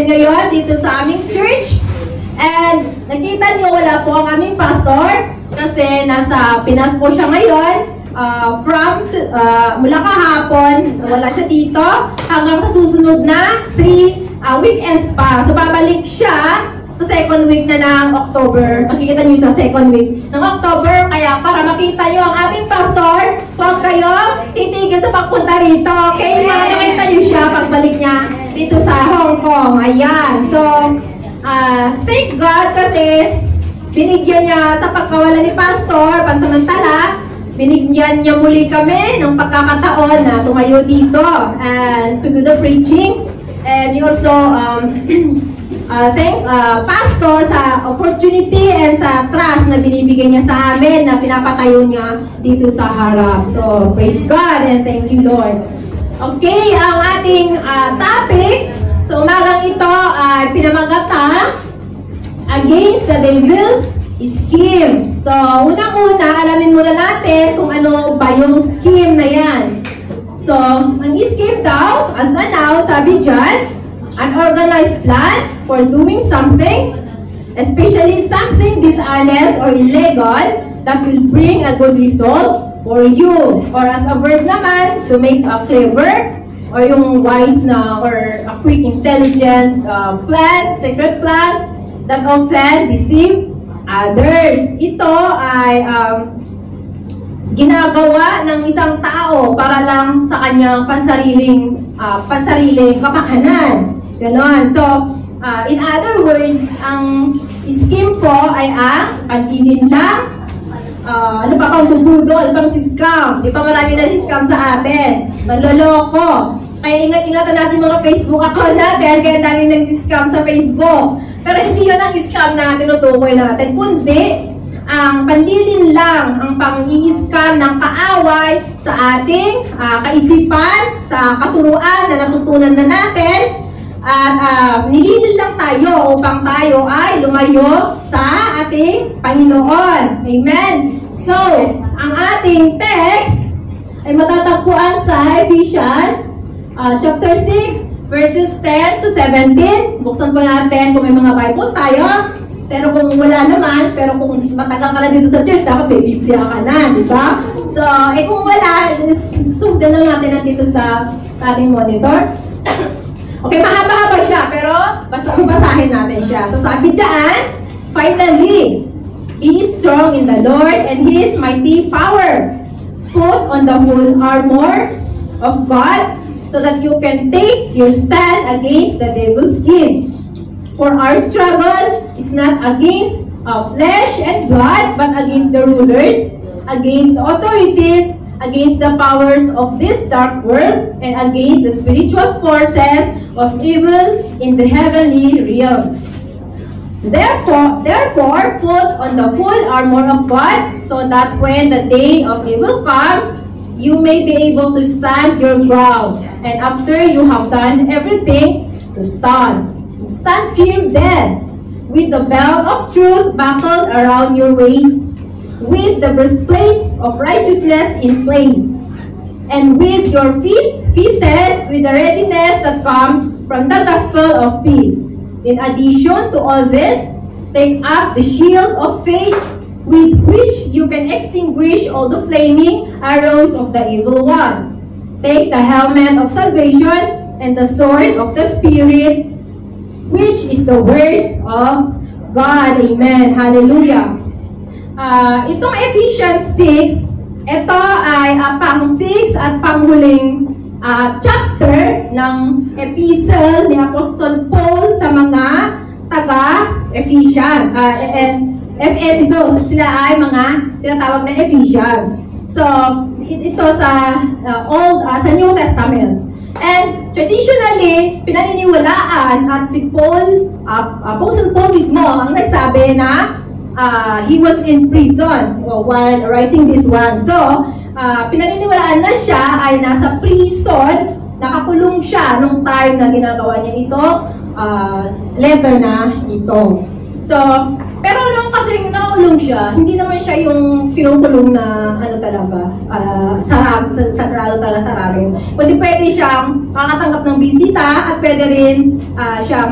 ngayon dito sa aming church. And nakita niyo wala po ang aming pastor kasi nasa Pinas po siya ngayon. Mula kahapon, wala siya dito hanggang sa susunod na 3 weekends pa. So babalik siya sa second week na ng October. Makikita niyo sa second week ng October. Kaya para makita niyo ang aming pastor, huwag kayo titigil sa pagpunta rito. Okay? Makikita niyo siya pagbalik niya dito sa Hong Kong. Ayan. So, thank God kasi binigyan niya sa pagkawala ni pastor, pansamantala, binigyan niya muli kami ng pagkakataon na tumayo dito and to do the preaching. And you also thank pastor sa opportunity and sa trust na binibigay niya sa amin na pinapatayo niya dito sa harap. So, praise God and thank you, Lord. Okay, ang ating topic, so umagang ito ay pinamagata against the devil's scheme. So, unang-una, alamin muna natin kung ano ba yung scheme na yan. So, ang scheme daw, as now, sabi dyan, an organized plan for doing something, especially something dishonest or illegal, that will bring a good result for you. Or as a verb naman, to make a clever, or yung wise na, or a quick intelligence plan, secret plans, that often deceive others. Ito ay ginagawa ng isang tao para lang sa kanyang pansariling kapakanan. Ganon. So, in other words, ang scheme po ay ang pag-ibig lang, ano pa kang dugudo, ano pang scam. Di pa marami na scam sa atin. Manloloko. Kaya ingat-ingatan natin mga Facebook account natin, kaya dami nag-scam sa Facebook. Pero hindi yun ang scam na tinutukoy natin, kundi ang panlilin lang, ang pang-i-scam ng kaaway sa ating kaisipan, sa katuruan na natutunan na natin, at nililin lang tayo upang tayo ay lumayo sa ating Panginoon. Amen? So, ang ating text ay matatagpuan sa Ephesians chapter 6, verses 10 to 17. Buksan po natin kung may mga Bible tayo. Pero kung wala naman, pero kung matagal ka na dito sa church, dapat may Biblia ka na, di ba? So, kung wala, sundan lang natin dito sa ating monitor. Okay, mahaba-haba siya, pero basta basahin natin siya. So, sabi dyan, finally, be strong in the Lord and His mighty power. Put on the full armor of God, so that you can take your stand against the devil's schemes. For our struggle is not against flesh and blood, but against the rulers, against the authorities, against the powers of this dark world, and against the spiritual forces of evil in the heavenly realms. Therefore, put on the full armor of God, so that when the day of evil comes, you may be able to stand your ground. And after you have done everything, to stand. Stand firm then, with the belt of truth buckled around your waist, with the breastplate of righteousness in place, and with your feet fitted with the readiness that comes from the gospel of peace. In addition to all this, take up the shield of faith, with which you can extinguish all the flaming arrows of the evil one. Take the helmet of salvation and the sword of the Spirit, which is the word of God. Amen. Hallelujah. Itong Ephesians 6, ito ay pang 6 at panghuling chapter ng epistle ni Apostol Paul sa mga taga-Ephesians. Ephesians, sila ay mga tinatawag na Ephesians. So, ito sa sa New Testament. And traditionally, pinaniniwalaan at si Paul, Apostle Paul mismo, ang nagsabi na he was in prison while writing this one. So, pinaniniwalaan na siya ay nasa prison, nakakulong siya nung time na ginagawa niya ito, letter na ito. So, pero nung kasi nakakulong nakakulong siya, hindi naman siya yung kinukulong na ano talaga, sarado talaga sarado. Kundi pwede siyang makatanggap ng bisita at pwede rin siya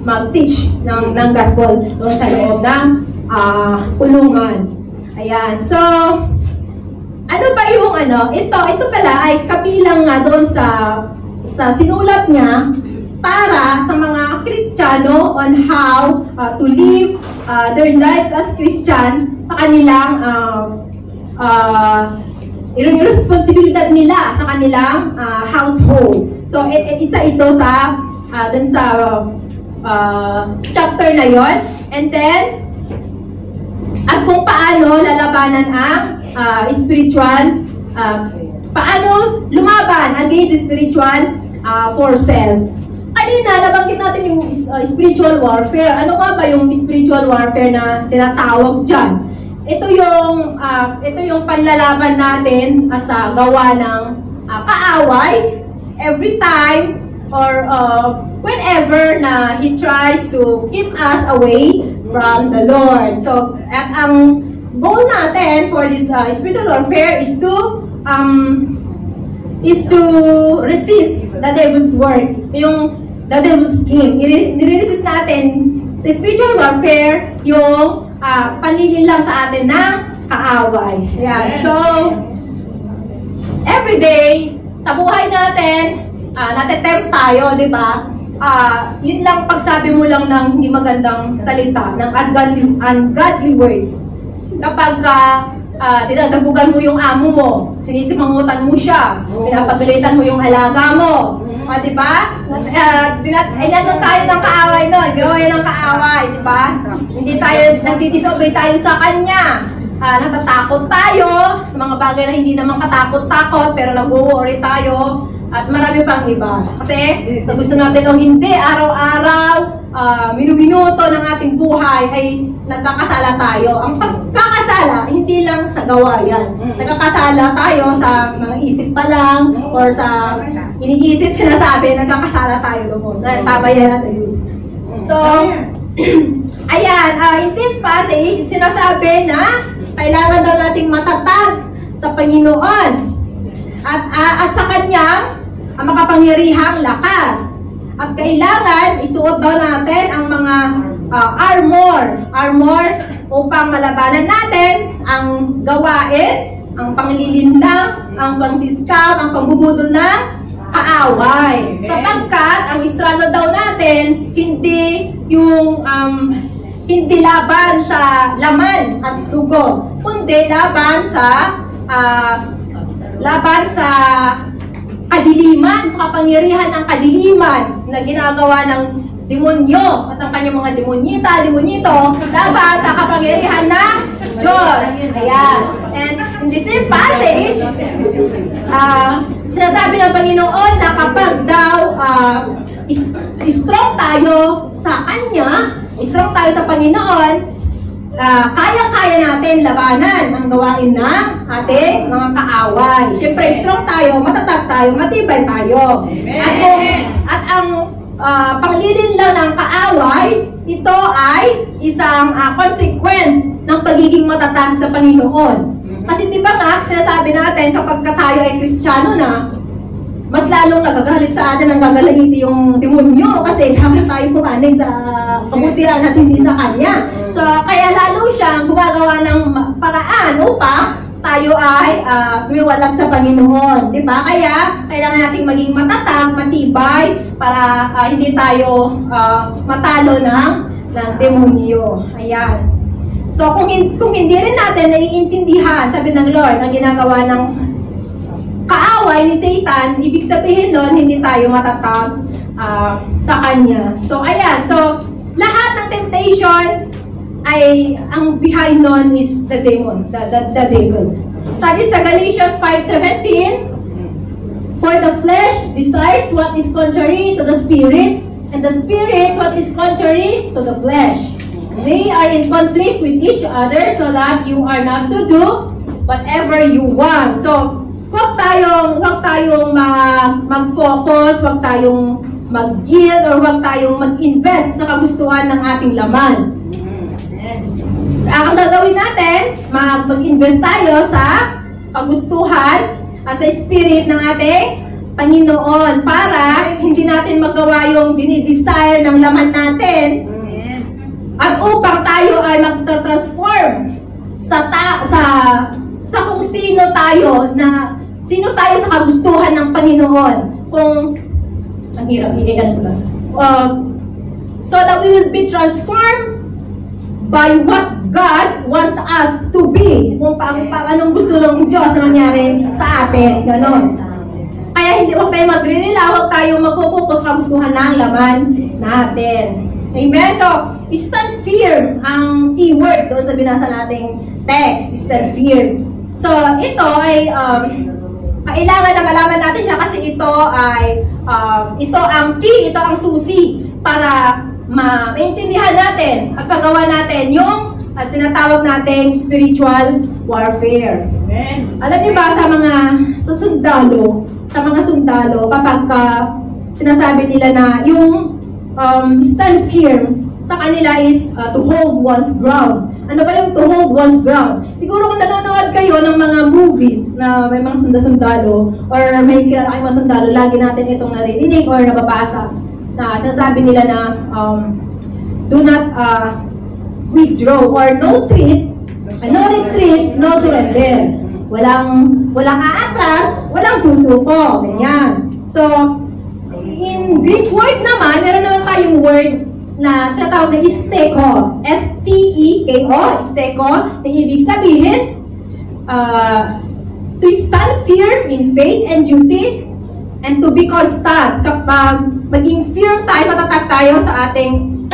mag-teach ng gospel doon sa loob ng kulungan. Ayan. So, ano ba yung ito pala ay kabilang nga doon sa sinulat niya para sa mga Kristiyano on how to live their lives as Christian sa kanilang yung responsibilidad nila sa kanilang household. So, isa ito sa dun sa chapter na yon. And then, at kung paano lalabanan ang spiritual, paano lumaban against spiritual forces. Kanina, nabanggit natin yung spiritual warfare. Ano nga ba yung spiritual warfare na tinatawag dyan? Ito yung panlalaban natin sa gawa ng kaaway every time or whenever na he tries to keep us away from the Lord. So, at ang goal natin for this spiritual warfare is to resist the devil's work, yung the devil's scheme. Nire-resist natin sa spiritual warfare yung panlilin lang sa atin ng kaaway. Ayan. So, every day, sa buhay natin, nate-tempt tayo, di ba? Yun lang, pagsabi mo lang ng hindi magandang salita, ng ungodly words. Kapag dinadabugan mo yung amo mo, sinisimangutan mo siya, pinapagalitan mo yung alaga mo, di ba? Inano tayo ng kaaway nun, gawin ng kaaway, di ba? Hindi tayo, nagdidisobey tayo sa kanya, natatakot tayo, mga bagay na hindi naman katakot-takot, pero nag-worry tayo, at marami pang iba. Kasi gusto natin o hindi, araw-araw, minuminuto ng ating buhay ay nagkakasala tayo. Ang pagkakasala, hindi lang sa gawa yan. Nagkakasala tayo sa mga isip pa lang or sa iniisip sinasabi, nagkakasala tayo doon. Tama yan natin yun. So, ayan, in this passage, sinasabi na kailangan daw nating matatag sa Panginoon at sa Kanyang makapangyarihang lakas. At kailangan isuot daw natin ang mga armor upang malabanan natin ang gawain, ang panglilinlang, ang pangsiskam, ang pambubudol ng kaaway. Sapagkat ang struggle daw natin hindi yung hindi laban sa laman at dugo, kundi laban sa kadiliman, sa kapangyarihan ng kadiliman na ginagawa ng demonyo at ang kanyang mga demonito, laban sa kapangyarihan ng Diyos. Ayan. And in the same passage, sinasabi ng Panginoon na kapag daw strong tayo sa Kanya, strong tayo sa Panginoon, kaya-kaya natin labanan ang gawain ng ating mga kaaway. Siyempre, strong tayo, matatag tayo, matibay tayo. At ang panglilin lang ng kaaway, ito ay isang consequence ng pagiging matatag sa Panginoon. Kasi di ba nga, sinasabi natin kapag tayo ay Kristiyano na, mas lalong nagagalit sa atin ang gagalangiti yung demonyo kasi bakit tayo kumanig sa kabutihan at hindi sa Kanya. So, kaya lalo siyang gumagawa ng paraan upang tayo ay gumiwalag sa Panginoon. Diba? Kaya, kailangan nating maging matatag, matibay, para hindi tayo matalo ng demonyo. Ayan. So, kung hindi rin natin naiintindihan, sabi ng Lord, ang ginagawa ng kaaway ni Satan, ibig sabihin nun, hindi tayo matatag sa Kanya. So, ayan. So, lahat ng temptation ay, ang behind nun is the demon, the devil. Sabi sa Galatians 5:17, for the flesh desires what is contrary to the spirit, and the spirit what is contrary to the flesh. They are in conflict with each other so that you are not to do whatever you want. So, huwag tayong mag-focus, huwag tayong mag-yield, or huwag tayong mag-invest sa kagustuhan ng ating laman. at mag-invest tayo sa kagustuhan at sa spirit ng ating Panginoon para hindi natin magawa yung dinidesire ng laman natin at upang tayo ay mag-transform sa kung sino tayo sa kagustuhan ng Panginoon. Kung ang hirap so that we will be transformed by what God wants us to be. Kung anong gusto ng Diyos na mangyari sa atin. Ganon. Kaya hindi huwag tayo magre-rely, huwag tayo mag-focus sa kagustuhan ng laman natin. Amen? So, stand firm ang keyword doon sa binasa nating text. Stand firm. So, ito ay kailangan na malaman natin siya kasi ito ang key, ito ang susi para maintindihan natin at pagawa natin yung tinatawag nating spiritual warfare. Amen. Alam niyo ba sa mga sundalo kapag sinasabi nila na yung stand firm sa kanila is to hold one's ground. Ano ba yung to hold one's ground? Siguro kung nanonood kayo ng mga movies na may mga sundalo or may kilala kayong mga sundalo, lagi natin itong narinig or nababasa na sinasabi nila na do not withdraw or no retreat, no surrender. Walang aatras, walang susuko. Ganyan. So, in Greek word naman, meron naman tayong word na tinatawag na isteko. S-T-E-K-O, isteko, na ibig sabihin, to stand firm in faith and duty, and to be constant. Kapag maging firm tayo, matatag tayo sa ating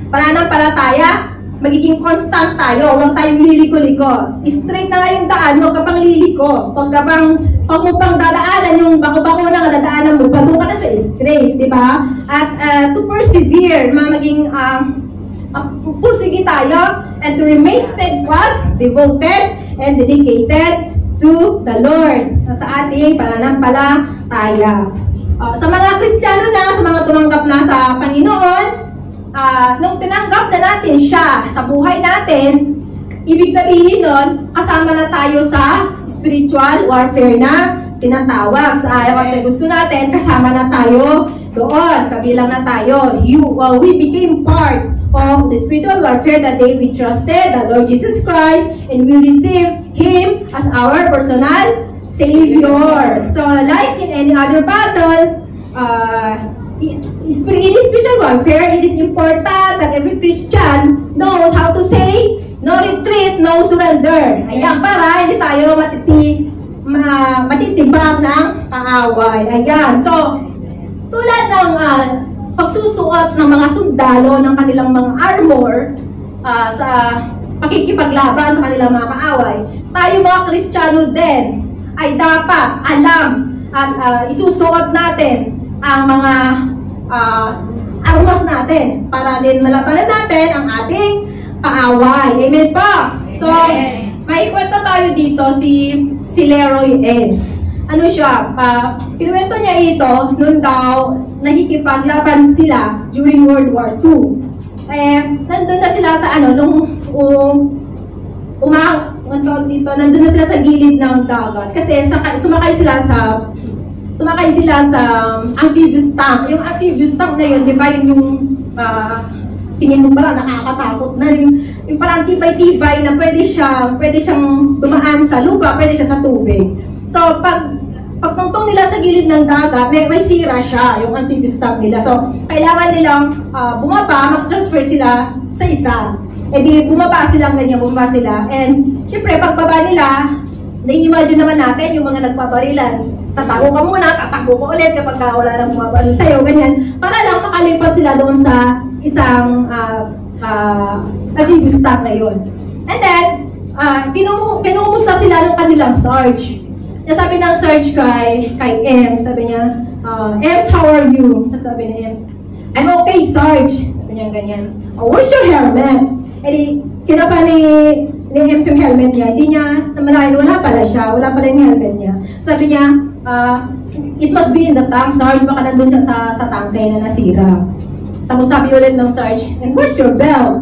pananampalataya, magiging constant tayo, huwag tayong liliko-liko. Straight na nga yung daan, huwag ka pang liliko. Huwag mo pang dadaanan yung bako-bako na dadaanan mo, bago ka na sa straight, di ba? At to persevere, maging pursige tayo, and to remain steadfast, devoted, and dedicated to the Lord at sa ating pananampalataya. Sa mga Kristiyano na, sa mga tumanggap na sa Panginoon, nung tinanggap na natin siya sa buhay natin, ibig sabihin nun, kasama na tayo sa spiritual warfare na tinatawag. Sa ayaw at gusto natin, kasama na tayo doon, kabilang na tayo. We became part of the spiritual warfare the day we trusted the Lord Jesus Christ and we received Him as our personal Savior. So, like in any other battle, in spiritual warfare, it is important that every Christian knows how to say, no retreat, no surrender. Ayan, para hindi tayo matitibag ng kaaway. Ayan, so, tulad ng pagsusuot ng mga sundalo ng kanilang mga armor sa pakikipaglaban sa kanilang mga kaaway, tayo mga Kristiyano din ay dapat alam at isusuot natin ang mga armas natin para din malabanan natin ang ating kaaway. Amen pa? So, may kwento tayo dito si Leroy Eves. Ano siya? Kinuwento niya ito noon daw nakikipaglaban sila during World War II. Nandun na sila sa nandun na sila sa gilid ng dagat kasi sumakay sila sa amphibious tank. Yung amphibious tank na yun, di ba, yung tingin mo pala nakakatakot na yung parang tibay-tibay na pwede siyang dumaan sa lupa, pwede siya sa tubig. So, pagtungtong nila sa gilid ng dagat, may sira siya, yung amphibious tank nila. So, kailangan nilang bumaba, mag-transfer sila sa isa. E di, bumaba sila. And, syempre, pagbaba nila, na-imagine naman natin yung mga nagpabarilan. Tatakbo ka muna, tatakbo ka ulit kapag wala nang bumabaril sa'yo, ganyan. Para lang makalipat sila doon sa isang amphibious tank na yun. And then, kinumusta sila ng kanilang Sarge. Sabi ng Sarge kay Ems, sabi niya, Ems, how are you? Sabi ni Ems, I'm okay, Sarge. Sabi niya ganyan. Oh, where's your helmet? E di, kinapa ni Ems yung helmet niya. Hindi niya namalayan, wala pala yung helmet niya. Sabi niya, it must be in the tank, Sarge. Baka nandun siya sa tangke na nasira. Tapos sabi ulit ng Sarge, and where's your belt?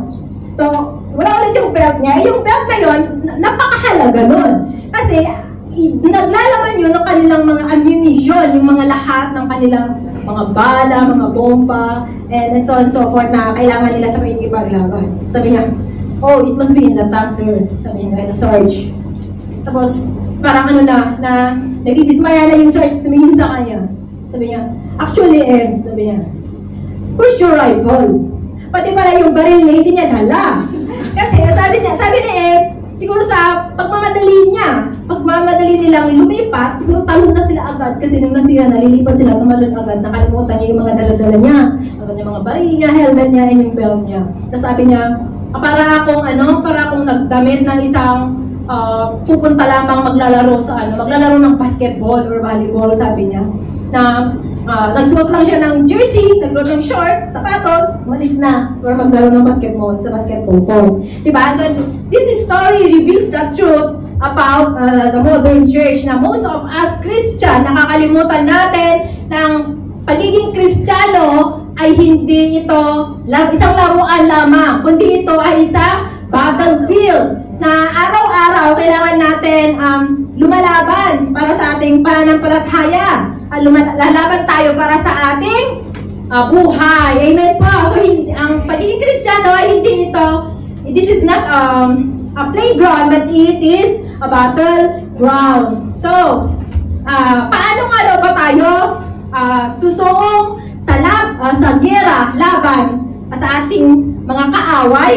So, wala ulit yung belt niya. Yung belt na yun, napakahalaga nun. Kasi, naglalaman yun ng kanilang mga ammunition, yung mga lahat ng kanilang mga bala, mga bomba, and so on and so forth na kailangan nila sa paikipaglaban. Sabi niya, oh, it must be in the tank, sir. Sabi niya, Sarge. Tapos, parang ano na nagdidismaya na yung Sarge tumingin sa kanya. Sabi niya, actually, Ems, sabi niya, where's your rifle? Pati pala yung baril niya, hindi niya dala. Kasi sabi ni Ems, siguro sa pagmamadali nilang lumipat, siguro talon na sila agad kasi nung nasira, nalilipat sila, tumalon agad, nakalimutan niya yung mga dala-dala niya, yung mga baril niya, helmet niya, and yung belt niya. So sabi niya, para akong naggamit ng isang pupunta lamang maglalaro ng basketball or volleyball, sabi niya, na nagsuot lang siya ng jersey, nagsuot ng short, sapatos, malis na, or maglaro ng basketball sa basketball court. Diba? So, this story reveals the truth about the modern church na most of us Christian, nakakalimutan natin ng pagiging Kristiyano ay hindi ito isang laruan lamang, kundi ito ay isang battlefield na araw-araw kailangan natin lumalaban para sa ating pananampalataya. Lalaban tayo para sa ating buhay. Amen po. So, ang pagiging Kristiyano ay hindi ito, this is not a playground, but it is a battleground. So, paano nga daw ba tayo susuong sa gera, laban sa ating mga kaaway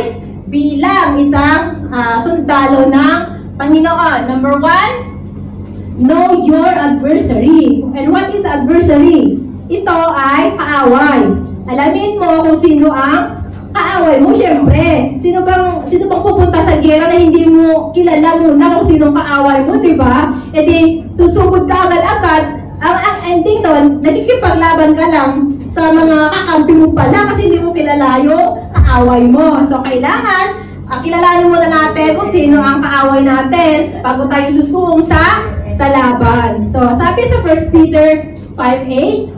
bilang isang sundalo ng Panginoon? Number 1, know your adversary. And what is adversary? Ito ay kaaway. Alamin mo kung sino ang kaaway mo. Siyempre, sino bang pupunta sa gera na hindi mo kilala muna kung sino kaaway mo, di ba? E di, susugod ka agad-agad. Ang ending nun, nagkikipaglaban ka lang sa mga kakampi mo pala kasi hindi mo kilala yung kaaway mo. So, kailangan kilalanin muna natin kung sino ang kaaway natin bago tayo susuong sa laban. So, sabi sa 1 Peter 5:8,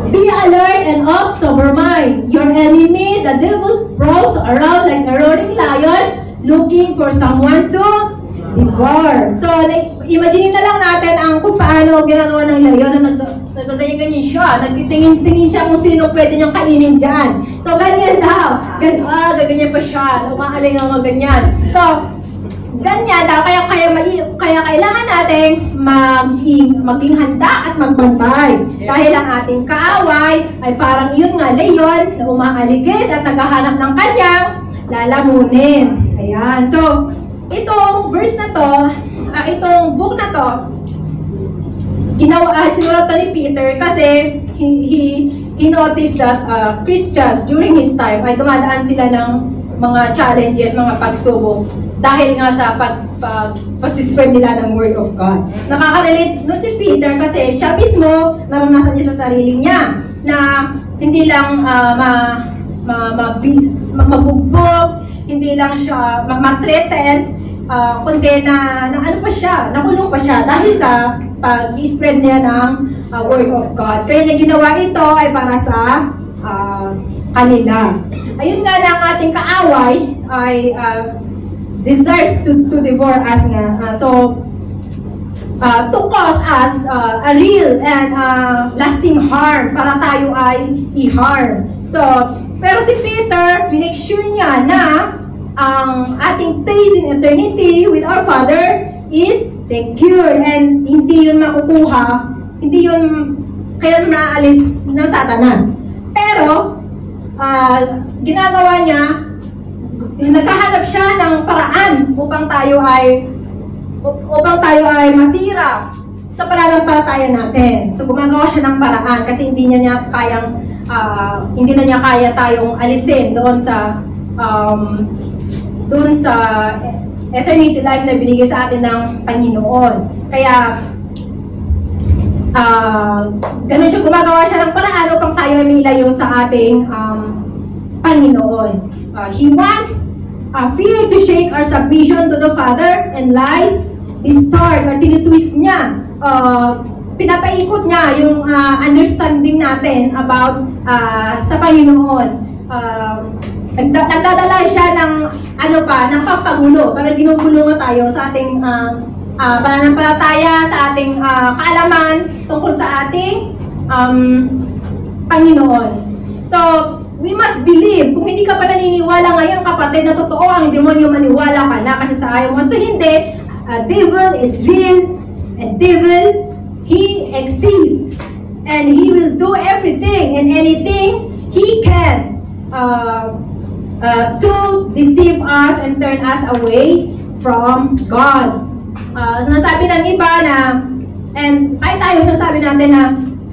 be alert and of sober mind. Your enemy, the devil, prowls around like a roaring lion looking for someone to devour. So, imagine na lang natin kung paano ginagawa ng lion na nagtatanyan siya. Nagtitingin siya kung sino pwede niyang kainin dyan. So, ganyan daw. Gaganyan pa siya. Umaaling ang mga ganyan. So, ganyan daw, kaya kailangan natin maging handa at magbantay. Dahil ang ating kaaway ay parang yun nga, leon na umaaligid at naghahanap ng kanyang lalamunin. Ayan. So, itong verse na to, itong book na to, sinulat ni Peter kasi he noticed that Christians during his time ay dumadaan sila ng mga challenges, mga pagsubok dahil nga sa pag-spread nila ng Word of God. Nakaka-relate no si Peter kasi siya mismo naranasan niya sa sarili niya na hindi lang mabugbog, hindi lang siya ma-threaten, kundi nakulong pa siya dahil sa pag-spread niya ng Word of God. Kaya niya ginawa ito ay para sa kanila. Ayun nga na ang ating kaaway ay desires to devour us nga. To cause us a real and lasting harm para tayo ay i-harm. So, pero si Peter, make sure niya na ang ating place in eternity with our Father is secure and hindi yun makukuha, hindi yun kailan maaalis ng Satanas. Pero, ginagawa niya, naghahanap siya ng paraan upang tayo ay masira sa pananampalataya natin. So, gumagawa siya ng paraan kasi hindi na niya kaya tayong alisin doon sa eternity life na binigay sa atin ng Panginoon. Kaya, ganun siya, gumagawa siya ng paraan upang tayo ay milayo sa ating Panginoon. He wants fear to shake our submission to the Father and lies distort or tinitwist niya. Pinapaikot niya yung understanding natin about sa Panginoon. nagdadala siya ng, ng pampagulo. Para ginugulo nga tayo sa ating pananampalataya, sa ating kaalaman tungkol sa ating Panginoon. So, we must believe. Kung hindi ka pa naniniwala ngayon, kapatid, na totoo ang demonyo, maniwala ka na kasi sa ayaw mo. So, hindi. Devil is real, and devil, he exists. And he will do everything and anything he can to deceive us and turn us away from God. Sinasabi ng iba na, and kahit tayo sinasabi natin na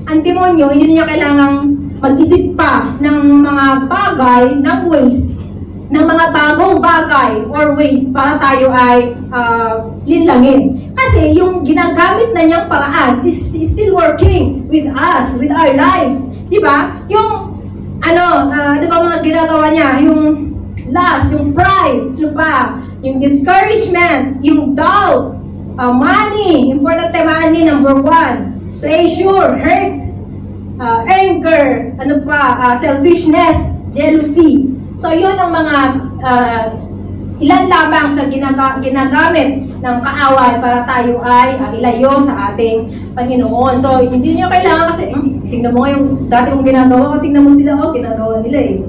ang demonyo, hindi niya kailangang mag-isip pa ng mga bagay, ng ways, ng mga bagong bagay or ways para tayo ay linlangin. Kasi yung ginagamit na niyang paraan is still working with us, with our lives. Diba? Yung, diba mga ginagawa niya, yung lust, yung pride, diba? Yung discouragement, yung doubt, money, important money, number 1. Pleasure, hurt, anger, selfishness, jealousy. So, yun ang mga ilan lamang sa ginagamit ng kaaway para tayo ay ilayo sa ating Panginoon. So, hindi nyo kailangan kasi, tingnan mo nga yung dati kong ginagawa, tingnan mo sila, ginagawa nila eh.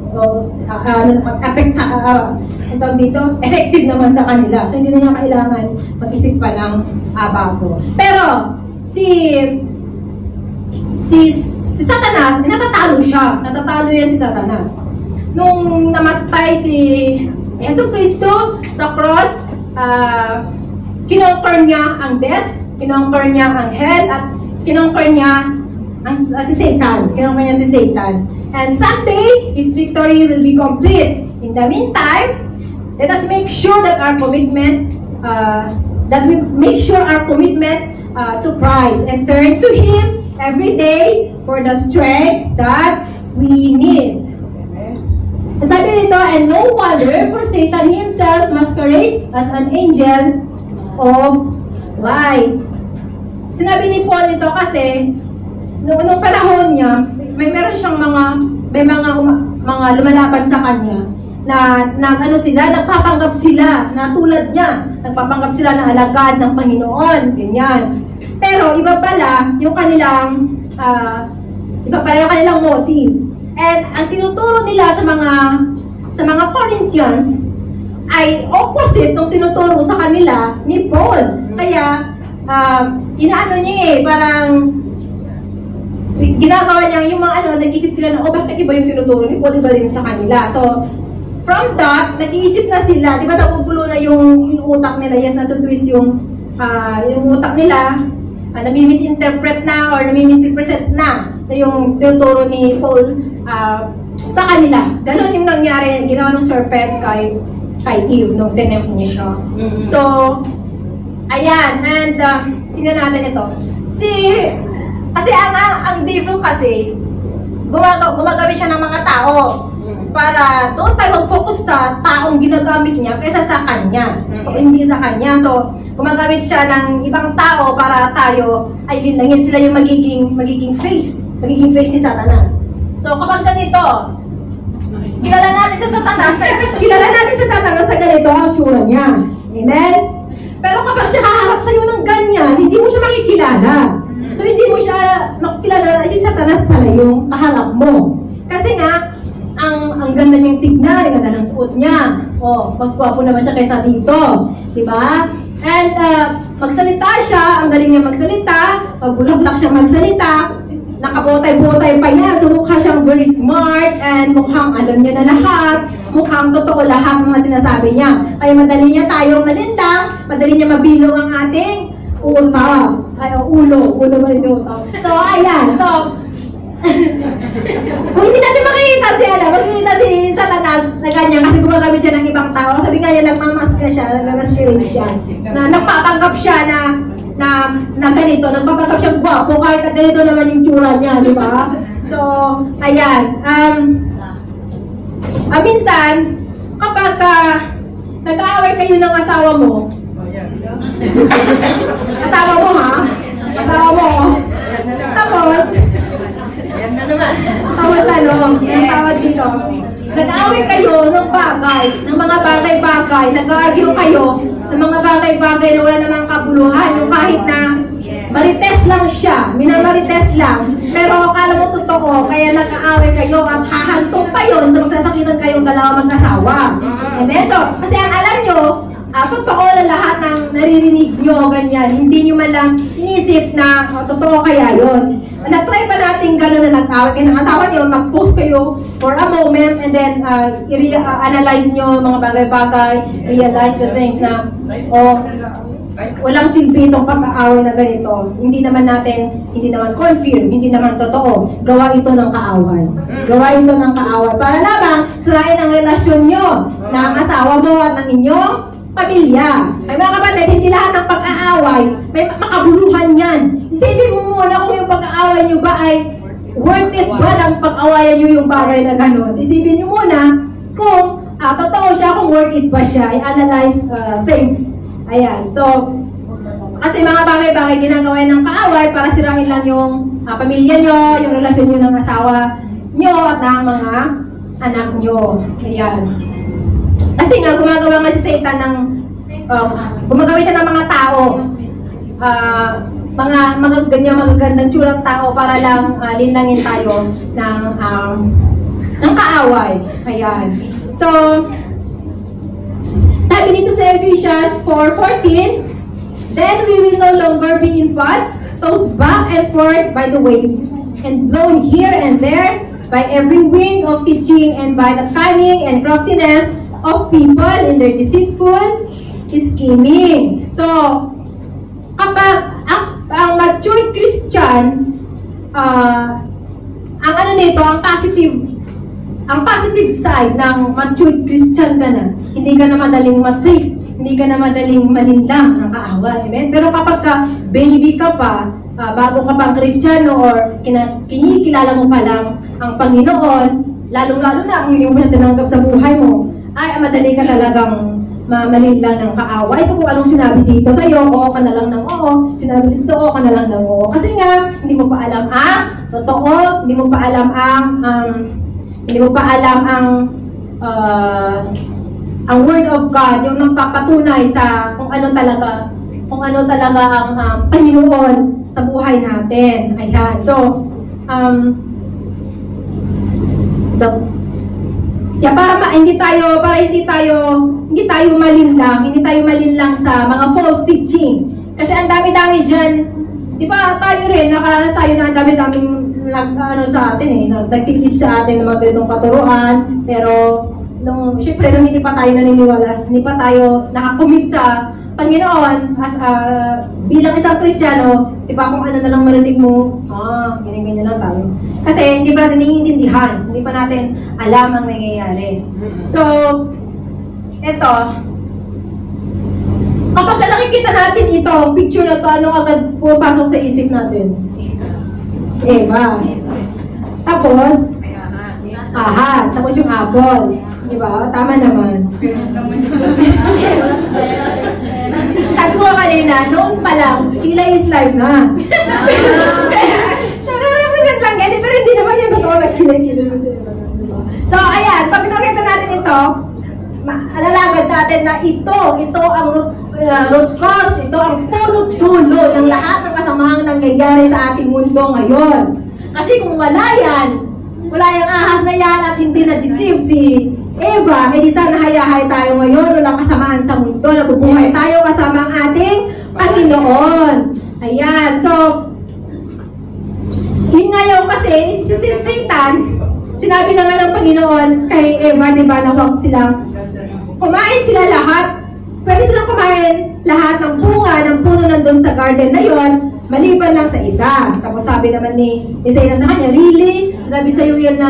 Effective naman sa kanila. So, hindi na nyo kailangan mag-isip pa ng bago. Pero, si Satanas, natatalo siya. Natatalo yan si Satanas. Nung namatay si Yesu Cristo sa cross, kinonquer niya ang death, kinonquer niya ang hell, at kinonquer niya si Satan. Kinonquer niya si Satan. And someday, his victory will be complete. In the meantime, let us make sure that our commitment, to Christ and turn to Him every day for the strength that we need. Sabi nito, and no wonder, for Satan himself masquerades as an angel of light. Sinabi ni Paul ito kasi, noong panahon niya, meron siyang mga lumalaban sa kanya, nagpapanggap sila, na tulad niya, nagpapanggap sila na alagad ng Panginoon, ganyan. Pero iba pala yung kanilang motive. And ang tinuturo nila sa mga Corinthians ay opposite ng tinuturo sa kanila ni Paul. Kaya inaano niya parang ginagawa niya yung mga nag-isip sila na bakit iba yung tinuturo ni Paul, iba din sa kanila. So from that, nag-iisip na sila, di ba nagugulo na yung utak nila, yes, natutwist yung utak nila, nami-misinterpret na or nami-misrepresent na yung tinuturo ni Paul sa kanila. Ganon yung nangyari, ginawa ng serpent kay Eve nung tinempt niya siya. So, ayan, and tingnan natin ito. Kasi ang devil kasi, gumagamit siya ng mga tao para doon tayo mag-focus sa taong ginagamit niya kaysa sa kanya. O hindi sa kanya. So, gumagamit siya ng ibang tao para tayo ay linlangin. Sila yung magiging face ni Satanas. So, kapag ganito, kilala natin sa Satanas sa ganito ang tsura niya. Amen? Pero kapag siya haharap sa'yo ng ganyan, hindi mo siya makikilala. So, hindi mo siya makikilala na si Satanas pala yung kaharap mo. Kasi nga, ang ganda niyang tignan, ang ganda ng suot niya. Mas gwapo naman siya kaysa dito. Diba? And magsalita siya, ang galing niya magsalita, pagbulaklak siya magsalita, nakabotay-botay pa niya, so mukha siyang very smart, and mukhang alam niya na lahat, mukhang totoo lahat ng mga sinasabi niya. Kaya madali niya tayo malinlang, madali niya mabilog ang ating utak. Ulo ba yung utak? So, ayan. So, kung hindi natin makikita si Satanas na ganyan kasi gumagamit siya ng ibang tao, sabi nga niya, nagmamaska siya, nagmamasquerade siya, na nagpapanggap siya na ganito, nagpapanggap siya gwapo kahit na ganito naman yung tsura niya, di ba? So, ayan. Minsan, kapag nag-aaway kayo ng asawa mo, tapos, tawag dito. Nag-aaway kayo ng bagay, ng mga bagay-bagay, nag-argue kayo ng mga bagay-bagay na wala namang kabuluhan, yung kahit na marites lang siya, minamarites lang, pero akala mo totoo, kaya nag-aaway kayo at hahantong pa yun sa magsasakitan kayong dalawa mag-asawa. And eto, kasi ang alam nyo, totoo na lahat ng naririnig nyo, ganyan, hindi nyo man lang inisip na totoo kaya yun. Na-try pa natin gano'n na nag-away kayo ng asawa nyo, mag-post kayo for a moment, and then i-analyze nyo mga bagay-bagay, realize the things na, walang silbi itong pag-aaway na ganito. Hindi naman confirm, hindi naman totoo. Gawa ito ng kaaway. Gawa ito ng kaaway. Para lamang sirain ang relasyon nyo ng asawa mo at ng inyong pamilya. Ay mga kapatid, hindi lahat ng pag-aaway may makabuluhan yan. Isipin mo muna kung yung pag-aaway nyo ba ay worth it ba ng pag-awayan nyo yung bagay na gano'n. Isipin nyo muna kung totoo siya, kung worth it ba siya. I-analyze things. Ayan. So, kasi mga bagay-bagay ginagawa ng kaaway para sirain lang yung pamilya nyo, yung relasyon nyo ng asawa nyo at ng mga anak nyo. Ayan. Kasi nga, gumagawa nga si Satan ng, gumagawa siya ng mga tao, mga ganyan, magagandang tsurang tao para lang linlangin tayo ng kaaway. Ayan. So, sabi dito sa Ephesians 4:14, then we will no longer be in fights, tossed back and forth by the waves, and blown here and there by every wind of teaching and by the cunning and craftiness of people in their deceitful scheming. So, kapag ang matured Christian, ang ano nito, ang positive side ng matured Christian ka na, hindi ka na madaling matrip, hindi ka na madaling malinlang ng kaaway. Amen? Pero kapag ka baby ka pa, bago ka pang Kristiyano or kinikilala mo pa lang ang Panginoon, lalong-lalo na ang hindi mo na tinanggap sa buhay mo, ay madali ka talagang malinlang ng kaaway. So kung anong sinabi dito sa'yo, oo ka na lang ng oo, sinabi dito, oo ka na lang ng oo. Kasi nga, hindi mo pa alam ang totoo, hindi mo pa alam ang Word of God, yung nagpapatunay sa kung ano talaga ang Panginoon sa buhay natin. Ayan. So, para hindi tayo malinlang sa mga false teaching. Kasi ang dami-dami diyan. Di ba tayo rin tayo na ang dami-daming sa atin nagtiteach sa atin ng mga ganitong katuruan, pero syempre nung hindi pa tayo naniniwala, hindi pa tayo nakakommit sa Panginoon as bilang isang Kristiyano, di ba kung ano na lang marinig mo, ganyan-ganyan lang tayo. Kasi hindi pa natin naiintindihan, hindi pa natin alam ang nangyayari. So, eto, kapag nakikita natin ito, picture na to, ano agad pumapasok sa isip natin? Eva. Tapos, ahas. Tapos yung apple. Diba? Tama naman. Sabi ko kanina, noon pa lang, kilay is life na. Nare-represent lang yan, pero hindi naman yung totoo na kilay-kilay. So, ayan, pag nakita natin ito, alalagad natin na ito ang root cause, ito ang punot-dulo ng lahat ng kasamahang nangyayari sa ating mundo ngayon. Kasi kung wala yung ahas na yan at hindi na-deceive si Eva, di sana hayahay tayo ngayon, walang kasamaan sa mundo, nabubuhay tayo kasama ang ating Panginoon. Ayan, so, yun ngayon kasi, si Satan, sinabi na nga ng Panginoon kay Eva, di ba, na huwag silang kumain sila lahat. Pwede silang kumain lahat ng bunga ng puno nandun sa garden na yon, maliban lang sa isa. Tapos sabi naman ni Satan sa kanya, really? Sabi sa'yo yan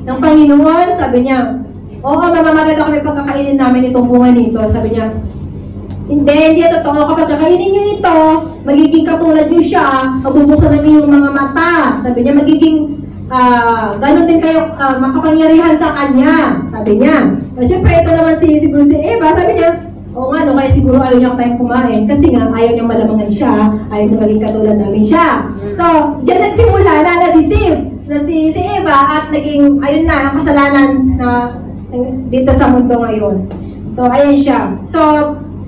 ng Panginoon? Sabi niya, oo, mamamaganda kami pagkakainin namin itong bunga nito. Sabi niya, hindi totoo. Kapag kakainin niyo ito, magiging katulad niyo siya, mabubuksan ng iyong mga mata. Sabi niya, magiging ganun din kayo makapangyarihan sa kanya. Sabi niya. Siyempre, ito naman si Eva, sabi niya, oo nga, kaya siguro ayaw niya tayong kumain kasi nga ayaw niyang malamangan siya, ayaw niya maging katulad namin siya. So, diyan nagsimula na na-deceive na si Eva at naging, ayun na, ang kasalanan na dito sa mundo ngayon. So, ayan siya. So,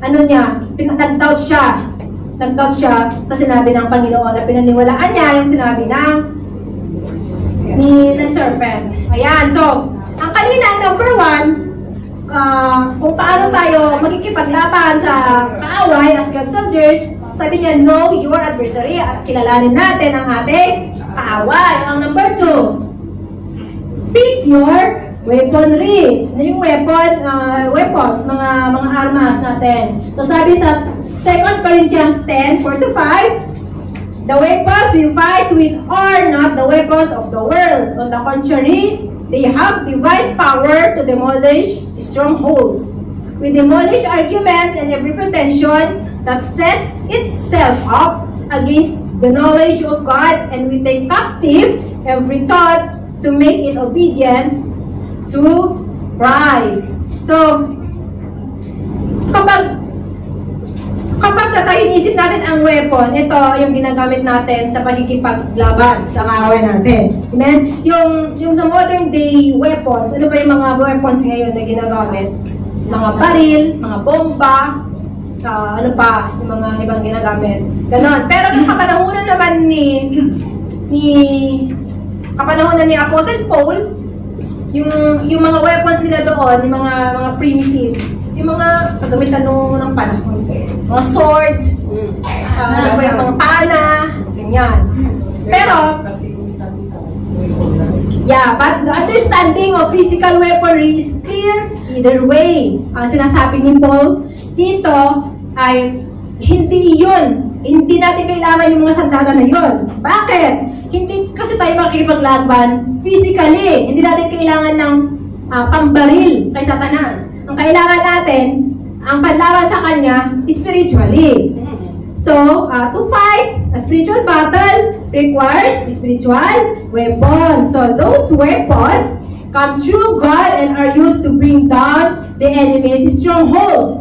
ano niya, nag-doubt siya. Nag-doubt siya sa sinabi ng Panginoon na pinaniwalaan niya yung sinabi ng serpent. Ayan. So, ang kanina, number 1, kung paano tayo magkikipaglaban sa kaaway as God soldiers, sabi niya, know your adversary. At kilalanin natin ang ating kaaway. Ang number 2, pick your weaponry. Ano yung weapons, mga armas natin. So sabi sa 2 Corinthians 10:4-5, the weapons we fight with are not the weapons of the world. On the contrary, they have divine power to demolish strongholds. We demolish arguments and every pretension that sets itself up against the knowledge of God, and we take captive every thought to make it obedient to Christ. So, kapag tayo inisip natin ang weapon, ito yung ginagamit natin sa pagkikipaglaban sa kaaway natin. Amen? Yung sa modern day weapons, ano ba yung mga weapons ngayon na ginagamit? Mga baril, mga bomba, ano pa, yung mga ibang ginagamit. Ganon. Pero yung kapanahunan naman ni Apostle Paul, yung mga weapons nila doon, yung mga primitive, yung mga kagamitan ng panahon. Mga sword, mga pana, ganyan. Pero, but the understanding of physical weaponry is clear either way. Ang sinasabi ni Paul dito ay hindi natin kailangan yung mga sandata na yun. Bakit? Hindi kasi tayo makikipaglaban physically. Hindi natin kailangan ng pambaril kay Satanas. Ang kailangan natin, ang panlaban sa kanya, spiritually. So, to fight a spiritual battle requires spiritual weapons. So, those weapons come through God and are used to bring down the enemy's strongholds.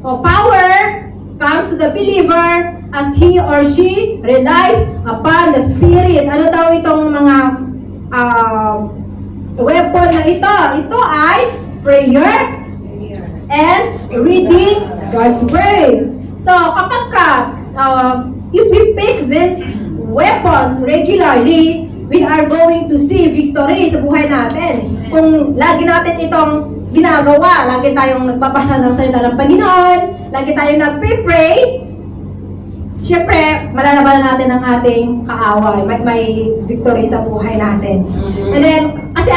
So, power comes to the believer as he or she relies upon the Spirit. Ano daw itong mga weapon na ito? Ito ay prayer and reading God's Word. So, if we pick these weapons regularly, we are going to see victory sa buhay natin. Kung lagi natin itong ginagawa, lagi tayong nagbabasa ng salita ng Panginoon, lagi tayong nagpe-pray, syempre, malalabanan natin ang ating kaaway. May victory sa buhay natin. And then, kasi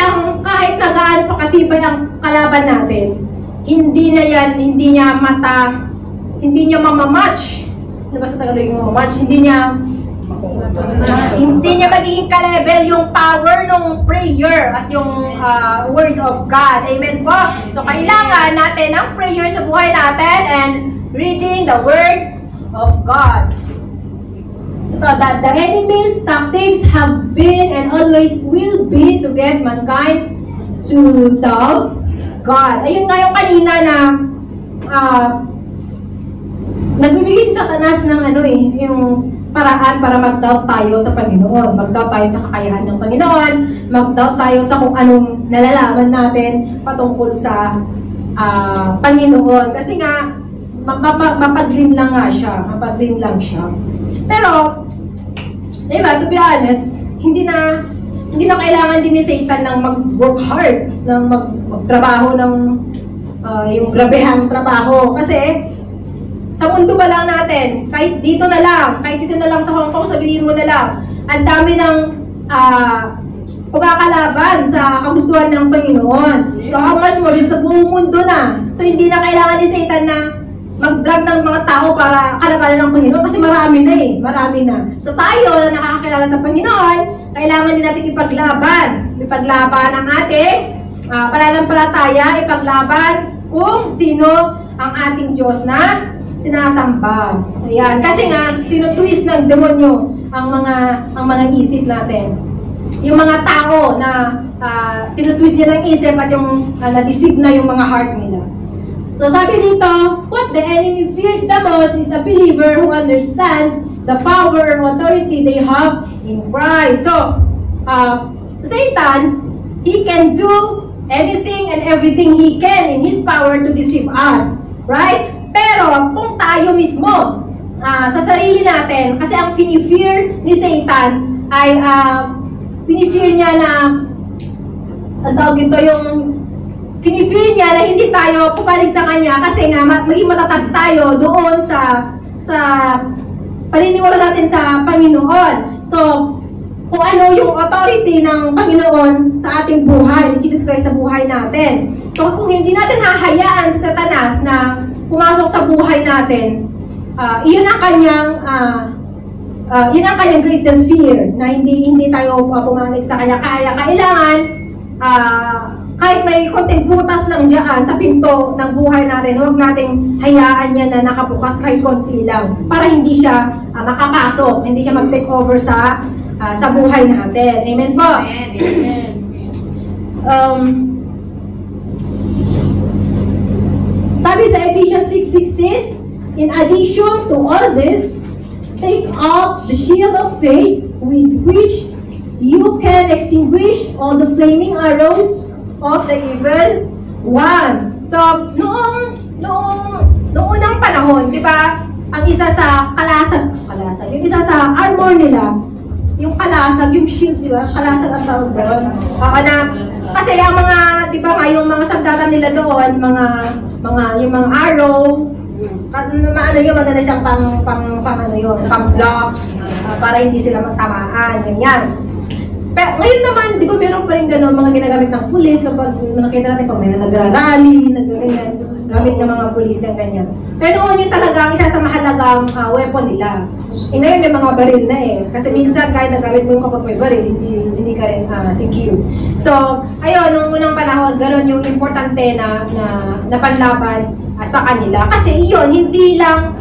kahit na gaano pa katibay ang kalaban natin, hindi niya mamamatch. Ano ba sa Tagalog yung mamamatch? Hindi niya magiging ka-level yung power ng prayer at yung Word of God. Amen po? So, kailangan natin ang prayer sa buhay natin and reading the Word of God. Ito, that the enemy's tactics have been and always will be to get mankind to doubt God. Ayun nga yung kanina na nagbibigay si Satanas ng yung paraan para mag-doubt tayo sa Panginoon. Mag-doubt tayo sa kakayahan ng Panginoon. Mag-doubt tayo sa kung anong nalalaman natin patungkol sa Panginoon. Kasi nga, mapadlin lang nga siya. Mapadlin lang siya. Pero, diba, to be honest, hindi na kailangan din ni Satan ng mag-work hard, ng magtrabaho ng yung grabehang trabaho. Kasi, sa mundo ba lang natin, kahit dito na lang sa Hong Kong, sabihin mo na lang, ang dami ng pagkakalaban sa kagustuhan ng Panginoon. So, how much more sa buong mundo na. So, hindi na kailangan ni Satan na mag-drag ng mga tao para kalabanan ng Panginoon kasi marami na. So, tayo na nakakakilala sa Panginoon, kailangan din natin ipaglaban ang ating pananampalataya, ipaglaban kung sino ang ating Diyos na sinasamba. Ayan. Kasi nga, tinutwist ng demonyo ang mga isip natin. Yung mga tao na tinutwist niya ng isip at yung na-deceive na yung mga heart nila. So sabi dito, what the enemy fears the most is a believer who understands the power and authority they have in Christ. So, Satan, he can do anything and everything he can in his power to deceive us. Right? Pero kung tayo mismo, sa sarili natin, kasi ang pinifear ni Satan ay pinifear niya na ang tawag ito, yung pinifear niya na hindi tayo pumalig sa kanya kasi nga maging matatag tayo doon sa paniniwala natin sa Panginoon. So, kung ano yung authority ng Panginoon sa ating buhay, ni Jesus Christ sa buhay natin. So, kung hindi natin hahayaan sa Satanas na pumasok sa buhay natin, iyon ang kanyang greatest fear, na hindi tayo pumalig sa kanya. Kaya kailangan, kahit may konting butas lang dyan sa pinto ng buhay natin, huwag nating hayaan niya na nakabukas kahit konti lang para hindi siya makapasok, hindi siya mag-take over sa buhay natin. Amen po? Amen. Sabi sa Ephesians 6:16, in addition to all this, take up the shield of faith with which you can extinguish all the flaming arrows of the evil one. So, noong unang panahon, di ba, ang isa sa kalasag, yung isa sa armor nila, yung kalasag, yung shield, di ba? Kalasag ang tawag doon. Kasi ang mga, di ba nga, yung mga sandata nila doon, yung mga arrow, yung maganda siyang pang-block, para hindi sila magtamaan, ganyan. Pero ngayon naman, di ba meron pa rin gano'n, mga ginagamit ng pulis, kapag nakita natin pag may nagra-rally, nag-ganyan, gamit ng mga pulis yung ganyan. Pero noon yun talaga, isa sa mahalagang weapon nila. Ngayon may mga baril na kasi minsan kahit nagamit mo yung kapag may baril, hindi ka rin secure. So, ayun, nung unang panahon, gano'n yung importante na panlaban sa kanila. Kasi yun, hindi lang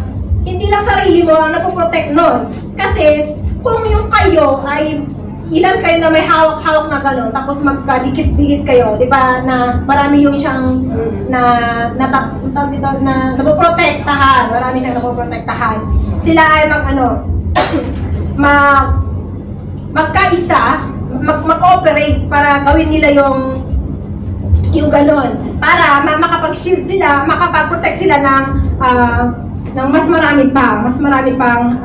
sarili mo ang napoprotect nun. Kasi, kung yung kayo ay ilan kayo na may hawak-hawak na gano'n, tapos magkadikit-dikit kayo, di ba, na marami yung siyang napoprotektahan, marami siyang napoprotektahan. Sila ay magkaisa, mag-cooperate para gawin nila yung gano'n. Para makapag-shield sila, makapag-protect sila ng mas marami pang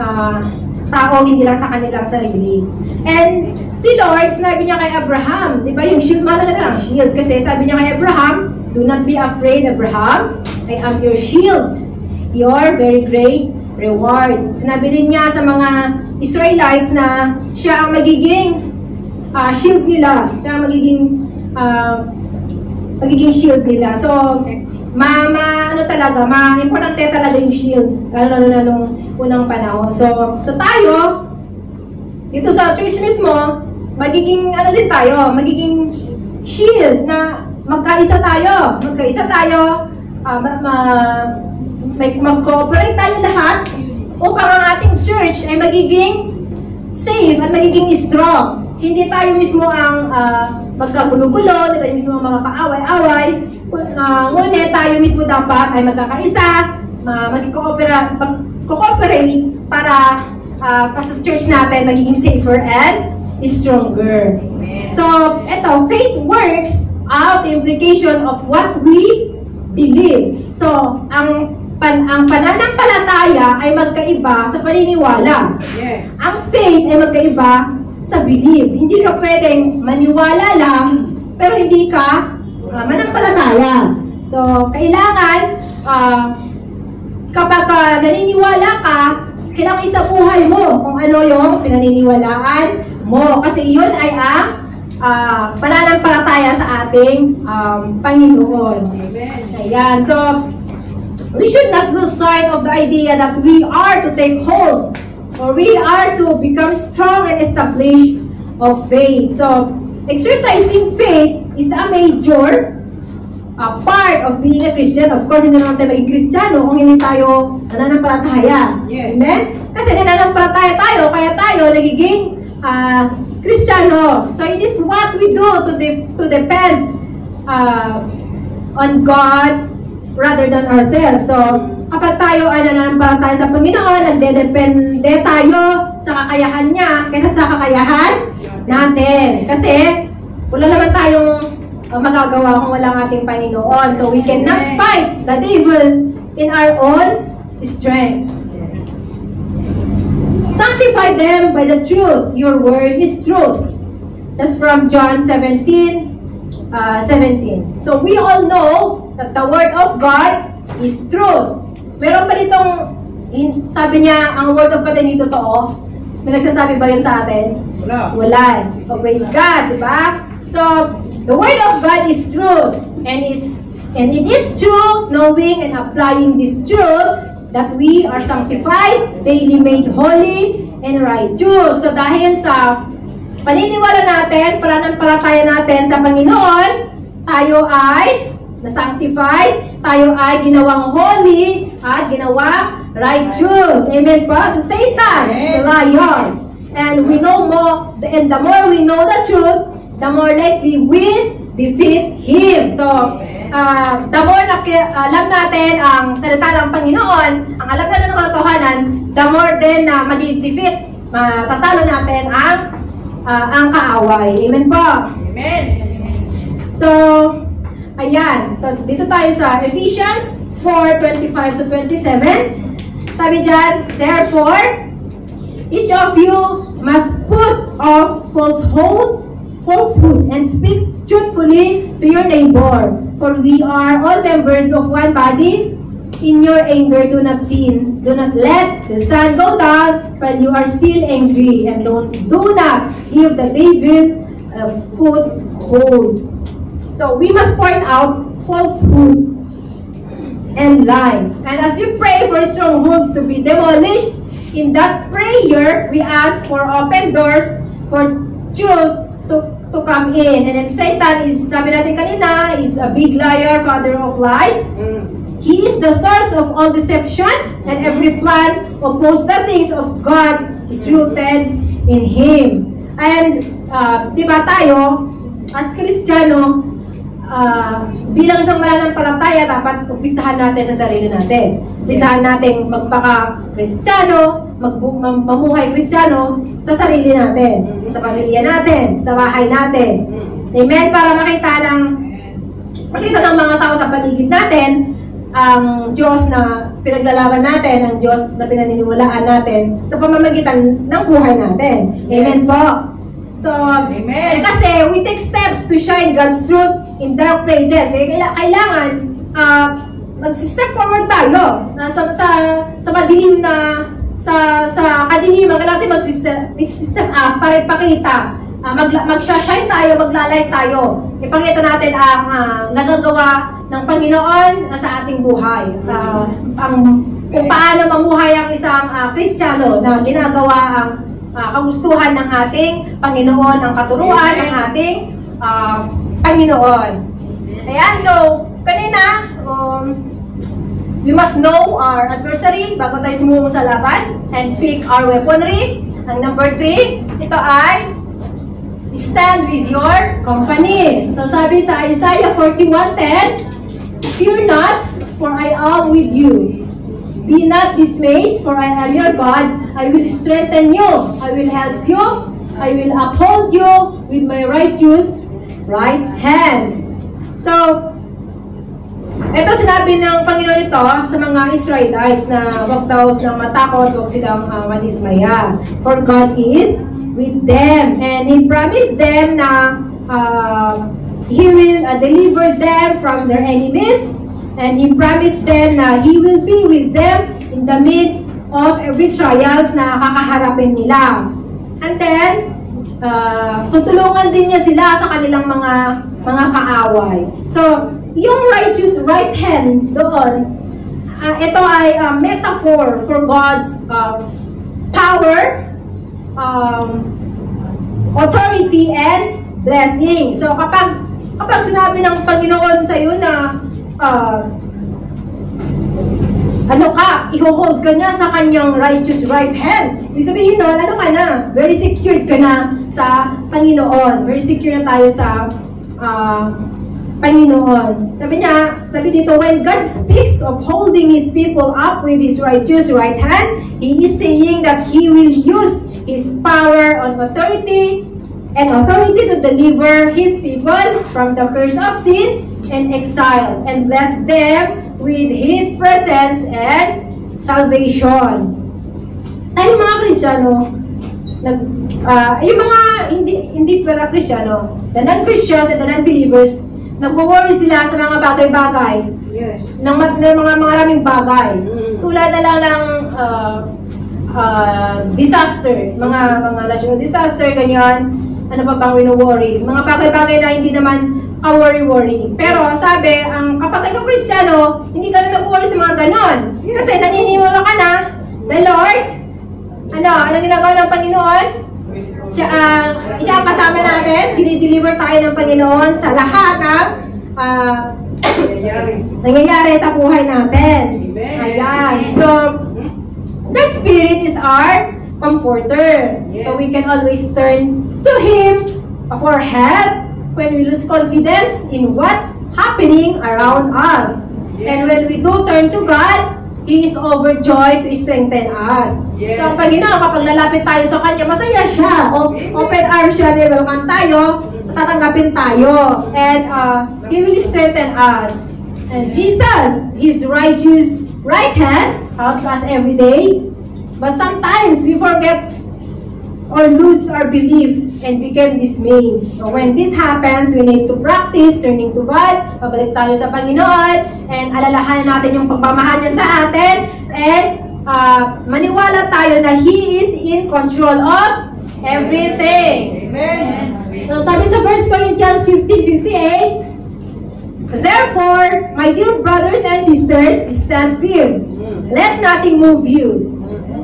tao, hindi lang sa kanilang sarili. And si Lord, sinabi niya kay Abraham, di ba yung shield, mahalaga na lang shield, kasi sabi niya kay Abraham, do not be afraid, Abraham, I am your shield, your very great reward. Sinabi din niya sa mga Israelites na siya ang magiging shield nila, siya ang magiging shield nila. So, importante talaga yung shield, lalo na nung unang panahon. So tayo, dito sa church mismo, magiging magiging shield na magkaisa tayo, mag-cooperate tayo lahat upang ang ating church ay magiging safe at magiging strong. Hindi tayo mismo ang magkagulo-gulo, hindi tayo mismo ang mga kaaway-away, ngunit tayo mismo dapat ay magkakaisa, mag-cooperate para sa church natin magiging safer and stronger. So, eto, faith works out the implication of what we believe. So, ang pananampalataya ay magkaiba sa paniniwala. Yes. Ang faith ay magkaiba sa belief. Hindi ka pwedeng maniwala lang, pero hindi ka manampalataya. So, kailangan, kapag naniniwala ka, kailangan isabuhay mo kung ano yung pinaniniwalaan mo. Kasi iyon ay ang pananampalataya sa ating Panginoon. Amen. Ayan. So, we should not lose sight of the idea that we are to take hold, or we are to become strong and established of faith. So, exercising faith is a major part of being a Christian. Of course, hindi naman tayo maging Kristiyano kung hindi tayo nananampalataya. Yes. Amen? Kasi nananampalataya tayo, kaya tayo nagiging Kristiyano. So, it is what we do to depend on God rather than ourselves. So, kapag tayo ay nananampalataya sa Panginoon, nagdedepende tayo sa kakayahan niya kaysa sa kakayahan natin. Kasi, wala naman tayong ang magagawa kung walang ating Panginoon. So we cannot fight the devil in our own strength. Sanctify them by the truth. Your word is truth. That's from John 17:17. So we all know that the word of God is truth. Meron pa ditong, sabi niya, ang word of God ay hindi totoo. May nagsasabi ba yun sa atin? Wala. So praise God, di ba? So, the word of God is truth. And it is true, knowing and applying this truth, that we are sanctified, daily made holy, and righteous. So dahil sa paniniwala natin, pananampalataya natin sa Panginoon, tayo ay na-sanctified, tayo ay ginawang holy, at ginawang righteous. Amen po? So Satan is a liar. And we know more, and the more we know the truth, the more likely we defeat him. So, the more na alam natin ang salita ng Panginoon, ang alam natin ng katotohanan, the more din na ma-defeat, matatalo natin ang kaaway. Amen po? Amen. So, ayan. So, dito tayo sa Ephesians 4:25-27. Sabi dyan, therefore, each of you must put off falsehood and speak truthfully to your neighbor. For we are all members of one body. In your anger, do not sin. Do not let the sun go down while you are still angry. And do not give the devil a foothold. So we must point out falsehoods and lies. And as we pray for strongholds to be demolished, in that prayer, we ask for open doors for truth to come in. And then Satan is, sabi natin kanina, is a big liar, father of lies. He is the source of all deception, and every plan opposed the things of God is rooted in Him. And, di ba tayo, as Kristiyano, bilang isang mananampalataya, dapat umpisahan natin sa sarili natin. Umpisahan natin magpaka-Kristiyano, mamuhay Kristiyano sa sarili natin, sa pamilya natin, sa bahay natin. Amen? Para makita ng mga tao sa paligid natin, ang Diyos na pinaglalaban natin, ang Diyos na pinaniniwalaan natin sa pamamagitan ng buhay natin. Amen po? So, Amen. Kasi we take steps to shine God's truth in dark places. Kailangan mag-step forward tayo sa madilim na sa kadiliman. Kailangan natin mag-step up para ipakita. Mag-shine tayo, maglalay tayo. Ipakita natin ang nagagawa ng Panginoon sa ating buhay. Kung paano mamuhay ang isang Kristiyano na ginagawa ang kagustuhan ng ating Panginoon, ang katuruan ng ating Panginoon. Ayan, so, kanina, we must know our adversary bago tayo sumungo sa laban and pick our weaponry. Ang number 3, ito ay stand with your company. So, sabi sa Isaiah 41:10, fear not, for I am with you. Be not dismayed, for I am your God. I will strengthen you. I will help you. I will uphold you with my righteous right hand. So, ito sinabi ng Panginoon ito sa mga Israelites na wag daw silang matakot, wag silang madismaya. For God is with them. And He promised them na He will deliver them from their enemies. And He promised them na He will be with them in the midst of every trials na kakaharapin nila. And then, tutulungan din niya sila sa kanilang mga kaaway. So, yung righteous right hand doon, ito ay metaphor for God's power, authority, and blessing. So, kapag sinabi ng Panginoon sa iyo na i-hold ka niya sa kanyang righteous right hand. Ibig sabihin nun, ka na? Very secured ka na sa Panginoon. Very secure na tayo sa Panginoon. Sabi dito, when God speaks of holding His people up with His righteous right hand, He is saying that He will use His power and authority and authority to deliver His people from the curse of sin and exile, and bless them with His presence and salvation. Tayo mga Kristiyano, yung mga hindi pala Kristiyano, the non-Christians and the non-believers, nag-worry sila sa mga bagay-bagay. Yes. Ng mga maraming bagay. Tulad na lang ng disaster, mga national disaster, ganyan. Ano pa bang wino-worry? Mga bagay-bagay na hindi naman ka-worry-worry. Pero sabi, kapag ikaw Kristiyano, hindi ka na nag-worry sa mga ganon. Kasi naniniwala ka na, the Lord, ano ginagawa ng Panginoon? Siya ang kasama natin, dinideliver tayo ng Panginoon sa lahat ng nangyayari sa buhay natin. Ayan. So, that Spirit is our comforter. So we can always turn to Him for help when we lose confidence in what's happening around us. And when we do turn to God, He is overjoyed to strengthen us. So ang Panginoon, kapag lalapit tayo sa Kanya, masaya siya. Open arms siya, welcome tayo, tatanggapin tayo. And He will strengthen us. And Jesus, His righteous right hand, helps us every day. But sometimes we forget or lose our belief and become dismayed. So when this happens, we need to practice turning to God, pabalik tayo sa Panginoon, and alalahanin natin yung pagmamahal niya sa atin, and maniwala tayo na He is in control of everything. Amen. So sabi sa 1 Corinthians 15:58, therefore, my dear brothers and sisters, stand firm. Let nothing move you.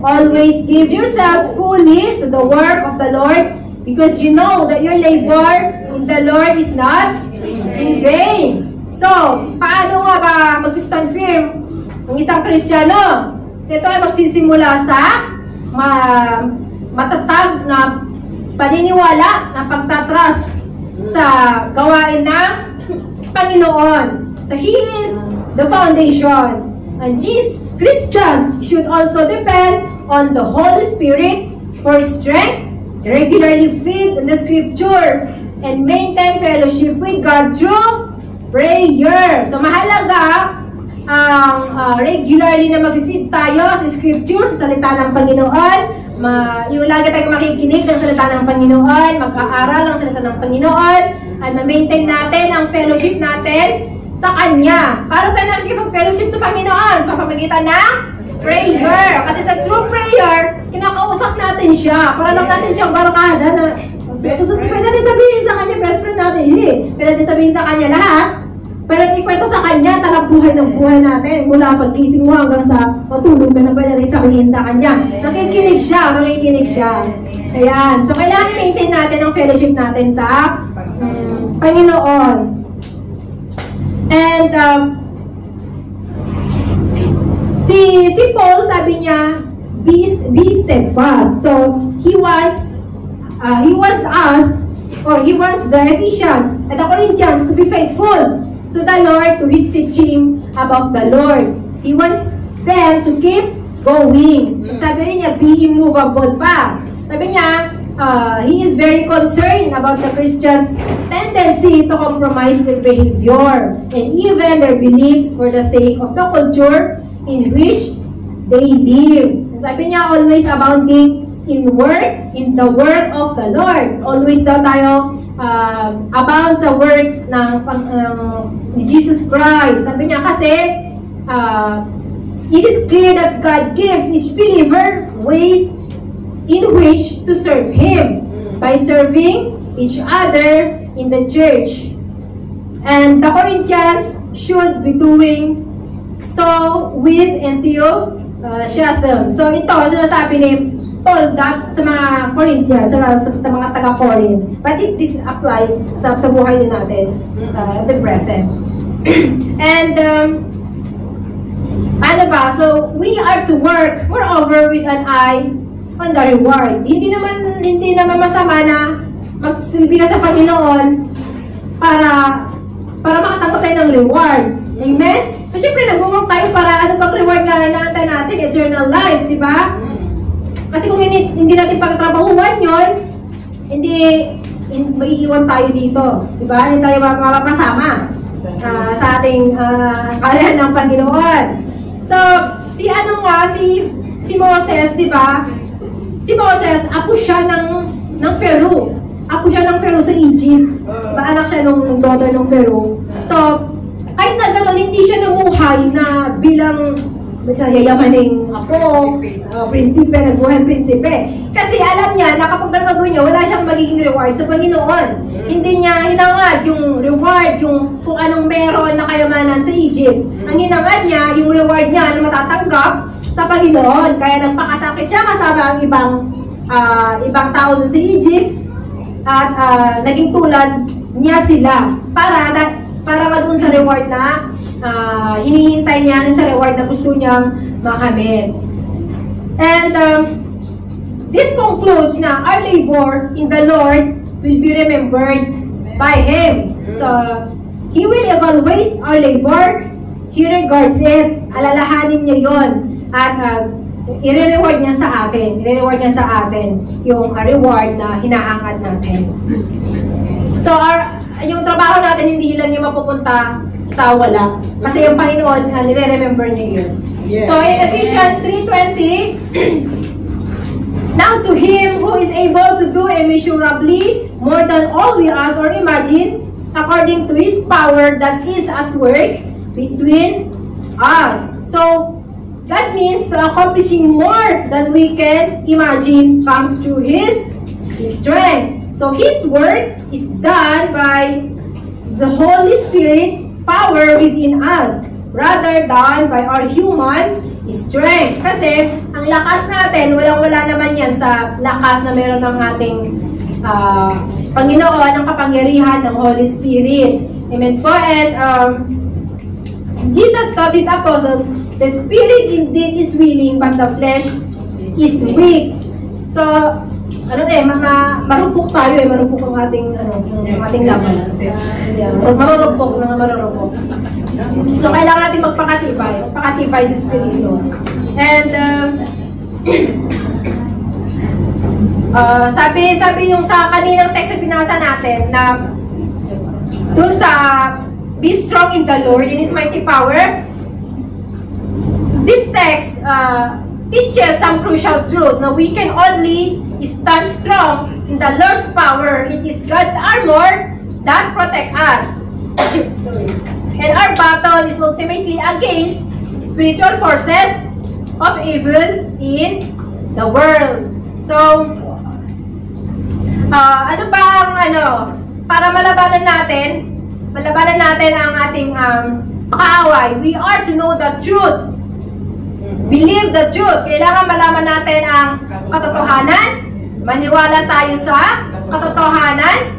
Always give yourselves fully to the work of the Lord, because you know that your labor in the Lord is not in vain. So, paano nga ba mag-stand firm ng isang Kristiyano? Ito ay magsisimula sa matatag na paniniwala na pagtatras sa gawain ng Panginoon. So, He is the foundation. And these Christians should also depend on the Holy Spirit for strength, regularly feed in the Scripture, and maintain fellowship with God through prayer. So, mahalaga ang regularly na ma-feed tayo sa Scripture, sa salita ng Panginoon. Yung lagi tayong makikinig ng salita ng Panginoon, mag-aaral ng salita ng Panginoon, at ma-maintain natin ang fellowship natin sa Kanya. Para tayo nakikipag-fellowship sa Panginoon sa pamamagitan ng prayer. Kasi sa true prayer, kinakausap natin siya. Para lang natin siyang barkada na pwede natin sabihin sa Kanya, best friend natin. Pwede natin sabihin sa Kanya lahat. Pwede natin ikwento sa Kanya, tarap buhay ng buhay natin. Mula pag-gising mo hanggang sa matulog na pwede natin sabihin sa Kanya. Nakikinig siya. Ayan. So, kailangan maintain natin ang fellowship natin sa Panginoon. And si Paul, sabi niya, be steadfast. So he wants the Ephesians and the Corinthians to be faithful to the Lord, to His teaching about the Lord. He wants them to keep going. Sabi rin niya, be immovable pa. Sabi niya, he is very concerned about the Christians' tendency to compromise their behavior and even their beliefs for the sake of the culture in which they live. Sabi niya, always abounding in the work of the Lord. Always daw tayo abound sa work ni Jesus Christ. Sabi niya kasi, it is clear that God gives each believer ways in which to serve Him by serving each other in the church. And the Corinthians should be doing so with enthusiasm. So ito, sinasabi ni Paul sa mga Corinthians, sa mga taga-Corinth. But this applies sa buhay din natin at the present. And ano ba? So we are to work moreover with an eye on the reward. Hindi naman masama na magsilbi ka sa Panginoon para makatanggap tayo ng reward. Amen? So, syempre, nag-work tayo para ano bang reward na inaantay natin? Eternal life, di ba? Kasi kung hindi natin pagtrabahuan yun, hindi maiiwan tayo dito. Diba? Hindi tayo mapapasama sa ating kalahan ng Panginoon. So, si Moses, diba? Si Moses, apo siya ng Pharaoh. Apo siya ng Pharaoh sa Egypt. Diba? Anak siya ng daughter ng Pharaoh. So, kahit na gano'n, hindi siya namuhay na bilang yayamaning ako, prinsipe, nagbuhay prinsipe. Kasi alam niya na kapag nagawin niya, wala siyang magiging reward sa Panginoon. Hindi niya hinangad yung reward, yung kung anong meron na kayamanan sa Egypt. Ang hinangad niya, yung reward niya na matatanggap sa Panginoon. Kaya nagpakasakit siya kasama ang ibang tao sa Egypt at naging tulad niya sila para doon sa reward na hinihintay niya sa reward na gusto niyang makamit. And this concludes na our labor in the Lord will be remembered by Him. So, He will evaluate our labor. He regards it. Alalahanin niya yon at i-reward niya sa atin. I-reward niya sa atin yung reward na hinahangad natin. So, yung trabaho natin hindi lang yung mapupunta sa wala. Kasi yung Panginoon, nire-remember niya yun. Yes. So, in Ephesians 3:20, now to Him who is able to do immeasurably more than all we ask or imagine, according to His power that is at work between us. So, God means to accomplishing more than we can imagine comes through His strength. So, His work is done by the Holy Spirit's power within us rather than by our human strength. Kasi ang lakas natin, walang-wala naman yan sa lakas na meron ng ating Panginoon, ang kapangyarihan ng Holy Spirit. Amen po. And Jesus taught His apostles, the Spirit indeed is willing, but the flesh is weak. So, marupok tayo marupok ang ating laban. Marurupok. So, kailangan natin magpakatibay sa Espiritu. And, sabi yung sa kaninang text na binasa natin na dun sa be strong in the Lord, in His mighty power, this text teaches some crucial truths. Now, we can only stand strong in the Lord's power. It is God's armor that protects us. And our battle is ultimately against spiritual forces of evil in the world. So, ano ba ang para malabanan natin ang ating kaaway, we are to know the truth. Believe the truth. Kailangan malaman natin ang katotohanan, maniwala tayo sa katotohanan,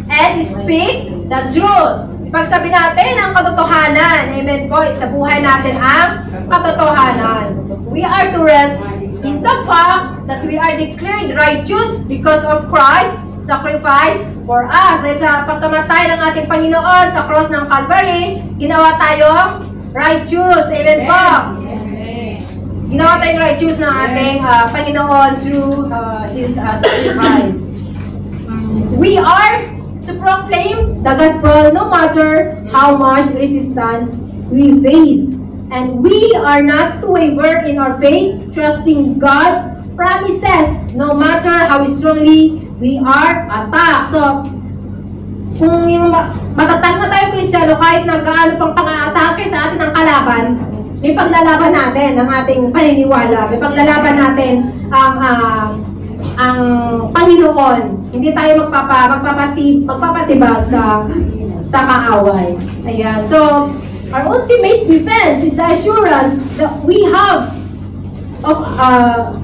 and speak the truth. Ipagsabi natin ang katotohanan. Amen po. Sa buhay natin ang katotohanan. We are to rest in the fact that we are declared righteous because of Christ's sacrifice for us. Dahil sa pagkamatay ng ating Panginoon sa cross ng Calvary, ginawa tayong righteous. Amen po. Ginawa tayong righteous ng ating Panginoon through His sacrifice. We are to proclaim the gospel no matter how much resistance we face. And we are not to waver in our faith, trusting God's promises no matter how strongly we are attacked. So, kung yung matatag na tayo Kristiyano, kahit nagkaano pang pang-aatake sa atin ng kalaban, may paglalaban natin ang ating paniniwala, may paglalaban natin ang Panginoon. Hindi tayo magpapatibag sa kaaway. Ayan. So, our ultimate defense is the assurance that we have of our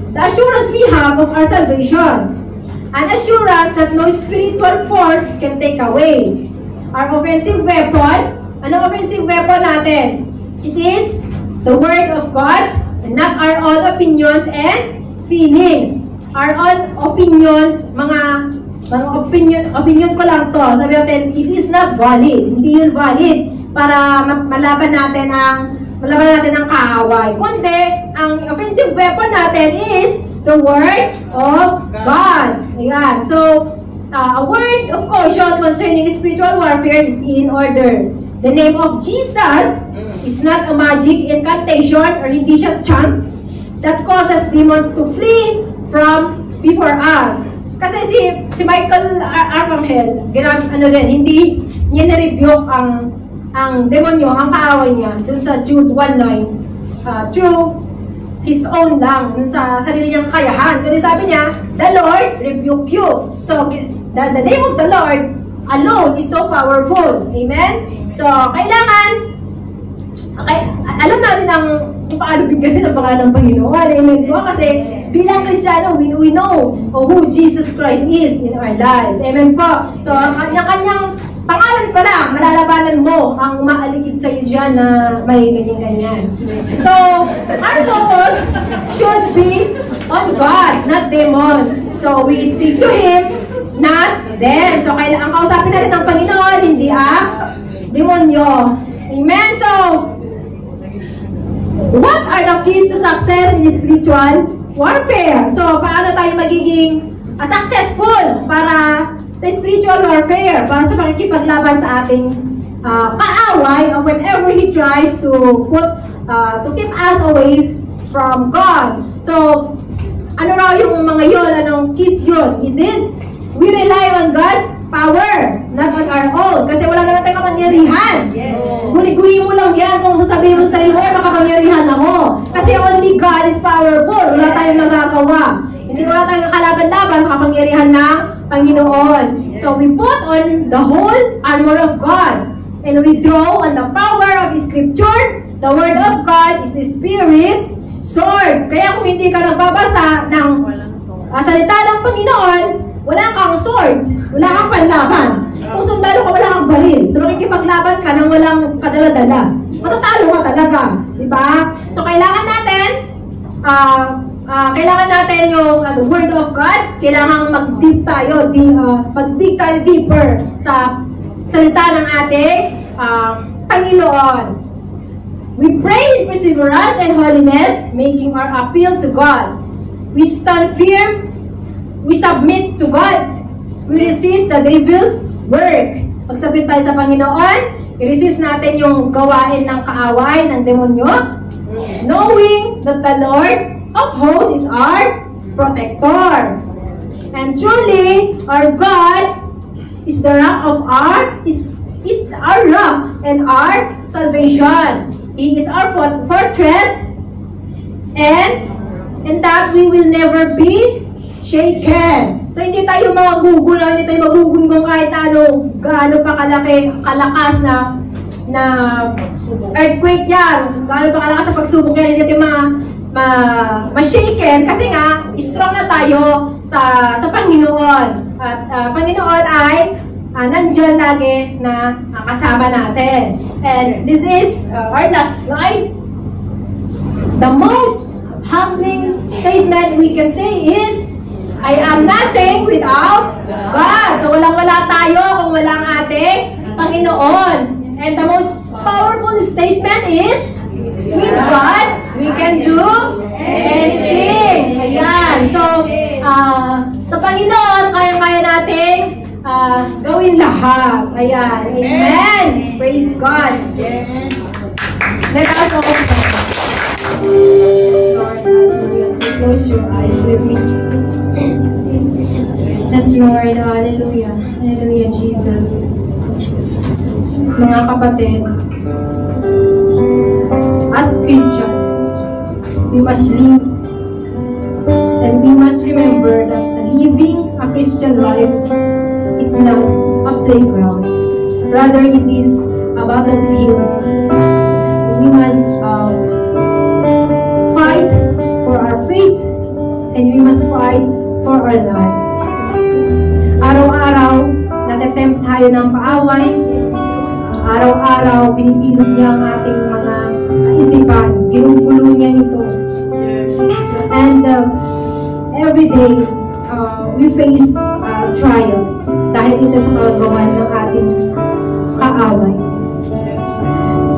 salvation. An assurance that no spiritual force can take away. Our offensive weapon, anong offensive weapon natin? It is the Word of God, and not our own opinions and feelings. Our own opinions, mga opinion ko lang to. Sabi natin, it is not valid. Hindi yun valid para malaban natin ang kaaway. Kundi, ang offensive weapon natin is the Word of God. Ayan. So, a word of caution concerning spiritual warfare is in order. The name of Jesus is not a magic incantation or hindi siya chant that causes demons to flee from before us. Kasi si Michael Arcangel, hindi niya na-rebuke ang demonyo, ang kaaway niya, dun sa Jude 1:9, through his own lang, dun sa sarili niyang kayahan. Kasi sabi niya, the Lord rebuke you. So, the name of the Lord alone is so powerful. Amen? So, kailangan, alam natin kung paano bigkasin ang pangalan ng Panginoon. Amen po? Kasi bilang Kristiyano, we know who Jesus Christ is in our lives. Amen po? So, ang kanyang pangalan pa lang, malalabanan mo ang maaligid sa'yo dyan na may ganyan-ganyan. So, our focus should be on God, not demons. So, we speak to Him, not them. So, ang kausapin natin ng Panginoon, hindi demonyo. Amen? So, what are the keys to success in spiritual warfare? So, paano tayo magiging successful para sa spiritual warfare, para sa pakikipaglaban sa ating kaaway, whenever he tries to keep us away from God. So, ano raw yung mga yun? Anong keys yun? It is, we rely on God's power, not on our own. Kasi wala naman tayong kapangyarihan. Yes. Guni-guni mo lang yan kung sasabihin mo sa sarili mo, makapangyarihan ako. Kasi only God is powerful. Wala tayong nagagawa. Hindi wala tayong kalaban-laban sa kapangyarihan ng Panginoon. So we put on the whole armor of God. And we draw on the power of Scripture. The Word of God is the Spirit sword. Kaya kung hindi ka nagbabasa ng salita ng Panginoon, wala kang sword, wala kang panlaban. Kung sundalo ka, wala kang baril. So, makikipaglaban ka nang walang kadala-dala. Matatalo ka talaga. Diba? So, kailangan natin yung Word of God. Kailangan mag-deep tayo, mag-dig tayo deeper sa salita ng ating Panginoon. We pray in perseverance and holiness, making our appeal to God. We stand firm. We submit to God. We resist the devil's work. Pagsabit tayo sa Panginoon, i-resist natin yung gawain ng kaaway, ng demonyo, knowing that the Lord of hosts is our protector. And truly, our God is the rock of is our rock and our salvation. He is our fortress, and that we will never be shaken. So, hindi tayo magugulo, hindi tayo magugunggong kahit gaano pa kalakas na earthquake yan, gaano pa kalakas na pagsubok yan, hindi tayo ma-shaken kasi nga, strong na tayo sa Panginoon. At Panginoon ay nandiyan lagi na kasama natin. And this is our last slide. The most humbling statement we can say is, I am nothing without God. So, walang-wala tayo kung walang ating Panginoon. And the most powerful statement is, with God, we can do anything. Ayan. So, sa Panginoon, kaya-kaya natin gawin lahat. Ayan. Amen. Praise God. Let us open. Lord, close your eyes with me. Yes, Lord. Hallelujah. Hallelujah, Jesus. Mga kapatid, as Christians, we must live and we must remember that living a Christian life is not a playground. Rather, it is a battlefield. We must fight for our faith and we must fight for our lives. Araw-araw, natatempt tayo ng paaway. Araw-araw, pinipilot niya ang ating mga isipan. Ginugulo niya ito. And every day, we face trials dahil ito sa kagawan ng ating kaaway.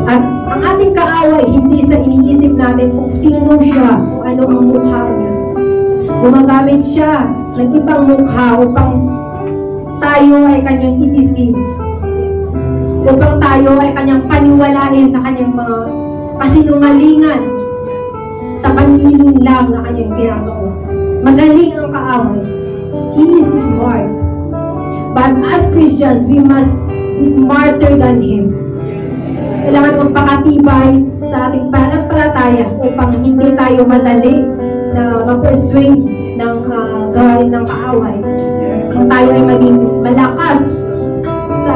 At ang ating kaaway, hindi sa iniisip natin kung sino siya, kung ano ang mukha niya. Gumagamit siya ng ibang mukha upang tayo ay kanyang i-deceive. Upang tayo ay kanyang paniwalain sa kanyang mga kasinungalingan, sa panliling lang na kanyang ginagawa. Magaling ang kaaway. He is smart. But as Christians, we must be smarter than him. Kailangan magpakatibay sa ating pananampalataya upang hindi tayo madali na ma-persuade ng gawain ng kaaway. Kung tayo ay maging malakas sa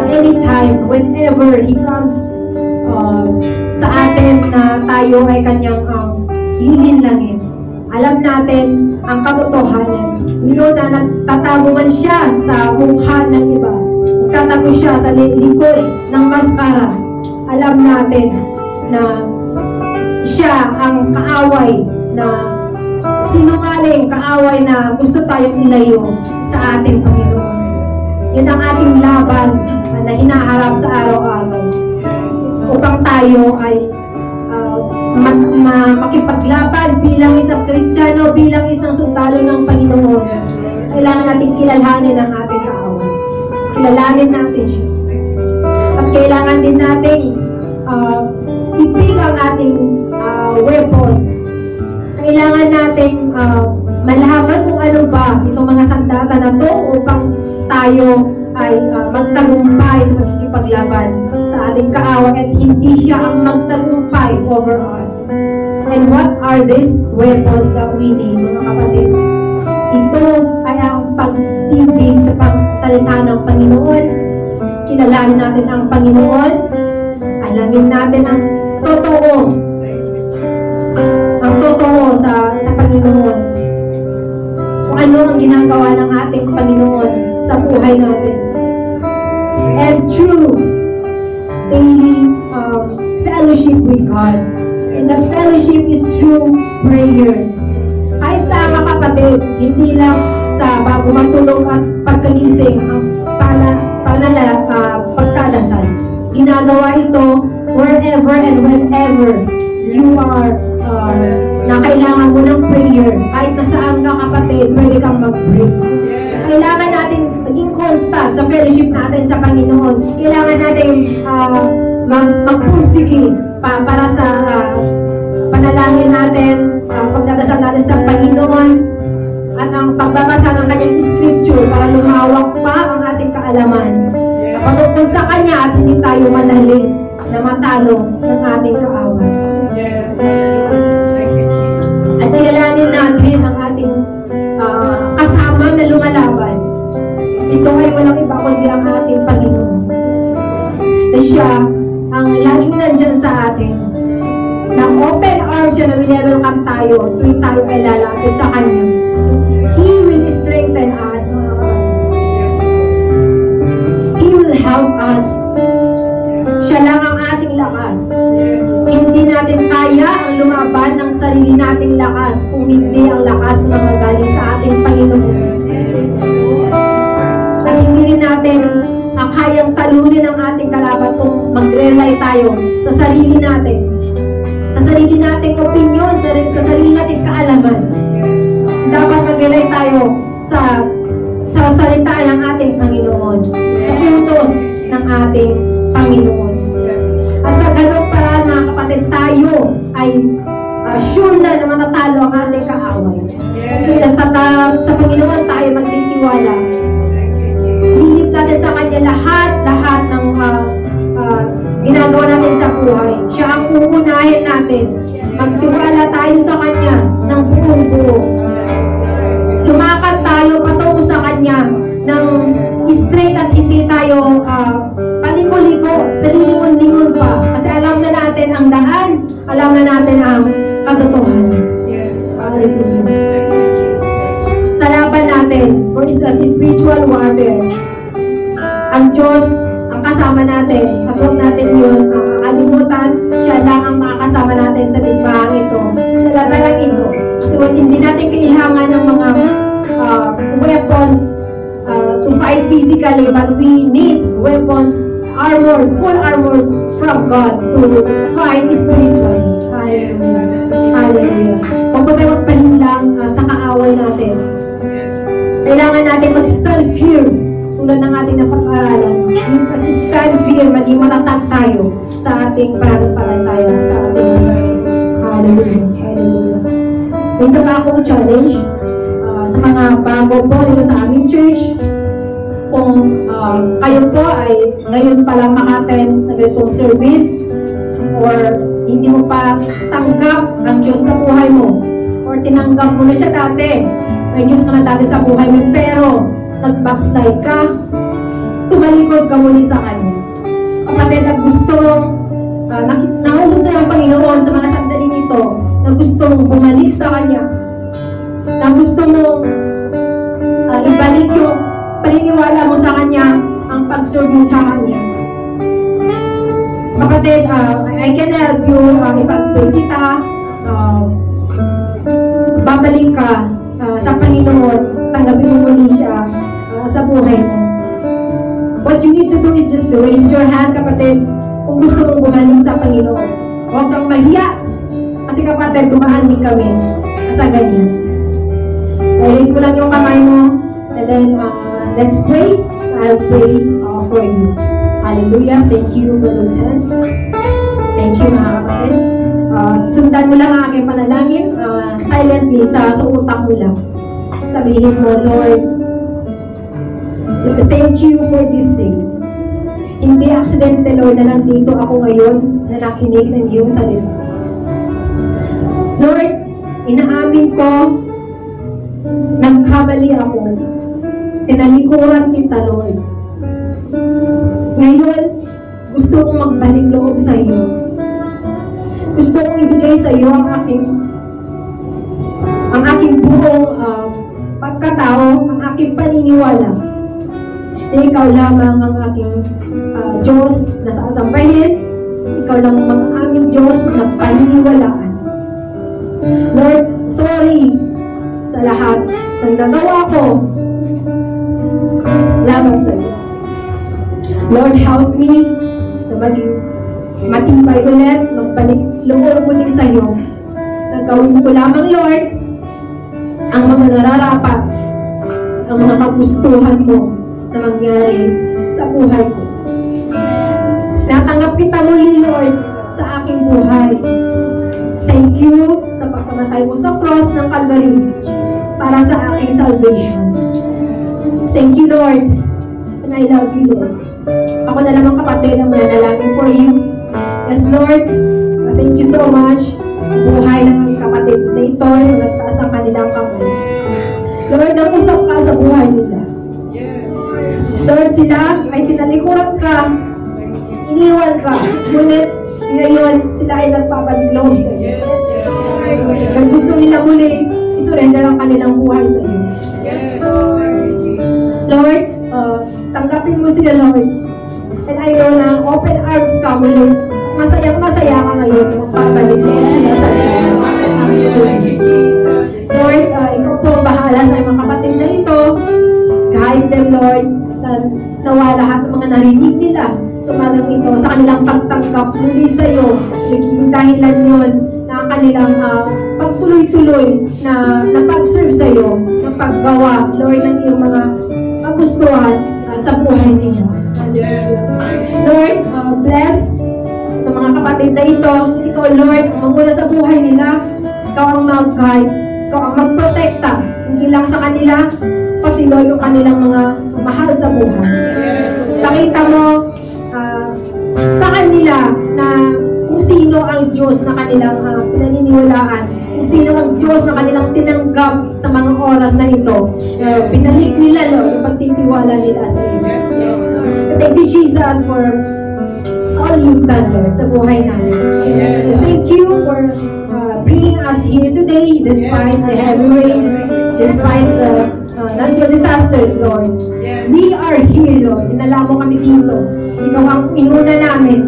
anytime, whenever he comes sa atin na tayo ay kanyang lilinlangin. Alam natin ang katotohanan. We know na nagtatago man siya sa mukha ng iba. Nagtatago siya sa likod ng maskara. Alam natin na siya ang kaaway na sinungaling, kaaway na gusto tayong ilayo sa ating Panginoon. Yun ang ating laban na hinaharap sa araw-araw. Upang tayo ay makipaglaban bilang isang Kristiyano, bilang isang sundalo ng Panginoon. Kailangan natin kilalanin ang ating kaaway. Kilalanin natin siya. At kailangan din natin ipig ang ating weapons. Kailangan natin malaman kung ano ba itong mga sandata na to upang tayo ay magtagumpay sa pagkikipaglaban sa ating kaaway at hindi siya ang magtagumpay over us. And what are these weapons that we need, mga kapatid? Ito ay ang pagtibig sa pagsalita ng Panginoon. Kilalanin natin ang Panginoon. Alamin natin ang totoo. Ang totoo sa Panginoon. Kung ano ang ginagawa ng ating Panginoon sa buhay natin. And through daily fellowship with God. And the fellowship is through prayer. Kahit sa mga kapatid, hindi lang sa bago matulog at pagkagising ang pagkadasal. Ginagawa ito wherever and whenever you are na kailangan mo ng prayer. Kahit na saan ka kapatid, pwede kang mag-pray. Kailangan natin maging constant sa fellowship natin sa Panginoon. Kailangan natin magpursige para sa panalangin natin, pagdadasal natin sa Panginoon, at ang pagbabasa ng kanyang scripture para lumawak pa ang ating kaalaman. Patungkol sa kanya at hindi tayo madali na matalo ng ating kaaway. At kilalanin natin ang ating kasama na lumalaban. Ito ay walang iba kundi ang ating Panginoon. Na siya ang laging nandyan sa atin. Na open arms siya na winelcome tayo tuwing tayo ay lalapit sa Kanya. He will strengthen us, mga kapatid. He will help us. Siya lang ang ating lakas. Hindi natin kaya ang lumaban ng sarili nating lakas kung hindi ang lakas na magaling sa ating Panginoon. At hindi rin natin ang kayang talunin ang ating kalaban kung mag-rely tayo sa sarili natin. Sa sarili nating opinion, sa sarili nating kaalaman. Dapat mag-rely tayo sa salita ng ating Panginoon. Sa utos ng ating Panginoon. At sa ganong paraan, mga kapatid, tayo ay sure na matatalo ang ating kaaway. Kasi sa Panginoon tayo magtitiwala. Hilip natin sa Kanya lahat ng ginagawa natin sa buhay. Siya ang uunahin natin. Magsiwala tayo sa Kanya ng buong buo. Lumakad tayo patungo sa Kanya ng straight at hindi tayo palilingon-lingon pa. Kasi alam na natin ang daan, alam na natin ang katotohanan. Hallelujah. Sa laban natin, for spiritual warfare, ang Diyos ang kasama natin. At huwag natin yun kalimutan. Siya lang ang makakasama natin sa bigbaang ito. Sa laban ito. Kasi hindi natin kailangan ng mga weapons to fight physically, but we need weapons, armors, full armors from God to fight spiritually. Hallelujah. Hallelujah. Huwag po tayo magpalinlang sa kaaway natin. kailangan natin mag-stand firm tulad ng ating napag-aralan. Kasi stand firm, maging matatag tayo sa ating pananampalataya, sa ating hallelujah. Hallelujah. May isa pa akong challenge sa mga bago po dito sa aming church. Kung kayo po ay ngayon pa lang maka-attend na ganitong service or hindi mo pa tanggap ang Diyos sa buhay mo or tinanggap mo na siya dati, may Diyos ka na dati sa buhay mo, pero nag-backslide ka, tumalikod ka muli sa Kanya. Kapatid, at gusto nahulog sa iyong Panginoon sa mga sandaling ito, na gusto mong bumalik sa Kanya, na gusto mong ibalik yung paniniwala mo sa Kanya, ang pag-serve mo sa Kanya. Kapatid, I can help you, ipag-pray kita, babalik ka sa Panginoon, tanggapin mo muli siya sa buhay mo. What you need to do is just raise your hand, kapatid, kung gusto mong bumalik sa Panginoon. Huwag kang mahiya, kasi kapatid, dumaan din kami sa ganyan. Raise mo lang yung kamay mo, and then let's pray. I'll pray for you. Hallelujah. Thank you for those hands. Thank you, mga kapatid. Sundan mo lang ang aking panalangin silently sa utak mo lang. Sabihin mo, Lord, thank you for this day. Hindi aksidente, Lord, na nandito ako ngayon na nakinig ng iyong salita. Lord, inaamin ko, nagkamali ako. Tinalikuran kita, Lord. Ngayon, gusto kong magbalik loob sa iyo. Gusto kong ibigay sa iyo ang aking buong pagkatao, ang aking paniniwala. Na ikaw lamang ang aking Diyos na sasambahin. Ikaw lamang ang aming Diyos na paniniwalaan. Lord, sorry sa lahat ng nagawa ko lamang sa iyo. Lord, help me na maging matibay ulit, magbalik loob muli sa iyo. Nagawin ko lamang, Lord, ang mga nararapat, ang mga kagustuhan mo na mangyari sa buhay ko. Natanggap kita muli, Lord, sa aking buhay. Thank you sa pagkamatay mo sa cross ng Calvary para sa aking salvation. Thank you, Lord, and I love you, Lord. Ako na naman, kapatid, ang mananalangin for you. Yes, Lord, thank you so much. Buhay ng kapatid na ito, yung nagtaas ang kanilang kamay. Lord, nag-usap ka sa buhay nila. Lord, sila ay tinalikuran ka, iniwan ka, ngunit ngayon sila ay nagpapalik loob sa iyo. Lord, gusto nila muli isurrender ang kanilang buhay sa iyo. Lord, tanggapin mo sila, Lord. And I know na open arms ka muli. Masaya ka ngayon. Magpapalik mo sila sa iyo. Lord, ikaw po ang bahala sa mga kapatid na ito. Guide them, Lord. Nawa lahat ng mga narinig nila sa umagang ito, sa kanilang pagtanggap muli sa iyo. Naging dahilan yun na kanilang pagtuloy-tuloy na pag-serve sa iyo, na paggawa, Lord, ng iyong mga kagustuhan sa buhay nila. Lord, bless ng mga kapatid na ito. Ikaw, Lord, magmula sa buhay nila. Ikaw ang mag-guide. Ikaw ang mag-protekta. Hindi lang sa kanila, pati Lord, yung kanilang mga mahal sa buhay. Pakita mo sa kanila na kung sino ang Diyos na kanilang pinaniniwalaan. Kung sino ang Diyos na kanilang tinanggap sa mga oras na ito. Pinalik nila, Lord, yung pagtitiwala nila sa iyo. Thank you, Jesus, for all you've done, Lord, sa buhay natin. Thank you for bringing us here today despite the heavy rain, despite the natural disasters, Lord. We are here, Lord. Dinala mo kami dito. Ikaw ang inuna namin.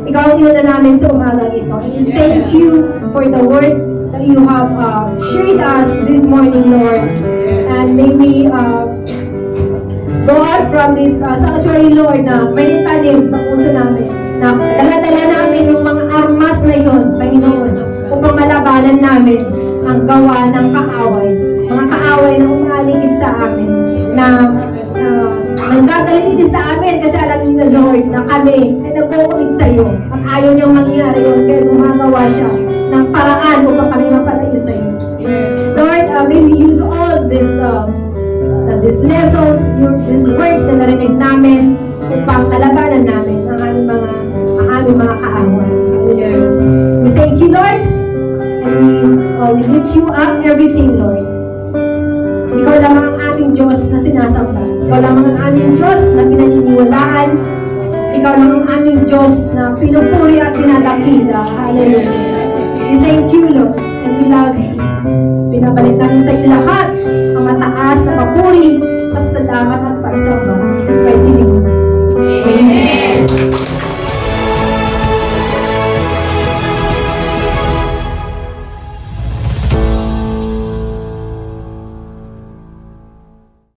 Ikaw ang inuna namin sa umaga ito. And thank you for the word that you have shared us this morning, Lord. And may we go out from this sanctuary, Lord, na may itanim sa puso namin. Na dala-dala namin yung mga armas na yun, Panginoon, upang malabanan namin ang gawa ng kaaway. mga kaaway na umaligid sa amin, na nanggagaling din sa amin kasi alam niyo na Lord na kami ay nagkukulit sa iyo at ayaw niyong mangyari yun kaya gumagawa siya ng paraan upang kami mapalayo sa iyo. Lord, may we use all these lessons, these words na narinig namin upang talabanan namin ang aming mga kaaway. We thank you, Lord, and we lift you up everything, Lord. Ikaw lamang ang aming Diyos na sinasamba. Ikaw lamang ang aming Diyos na pinaniniwalaan. Ikaw lamang ang aming Diyos na pinupuri at pinadakila. Hallelujah. We thank you, Lord, and we love you. Pinabalik namin sa iyo lahat ang mataas na papuri, pasasalamat at pagsamba.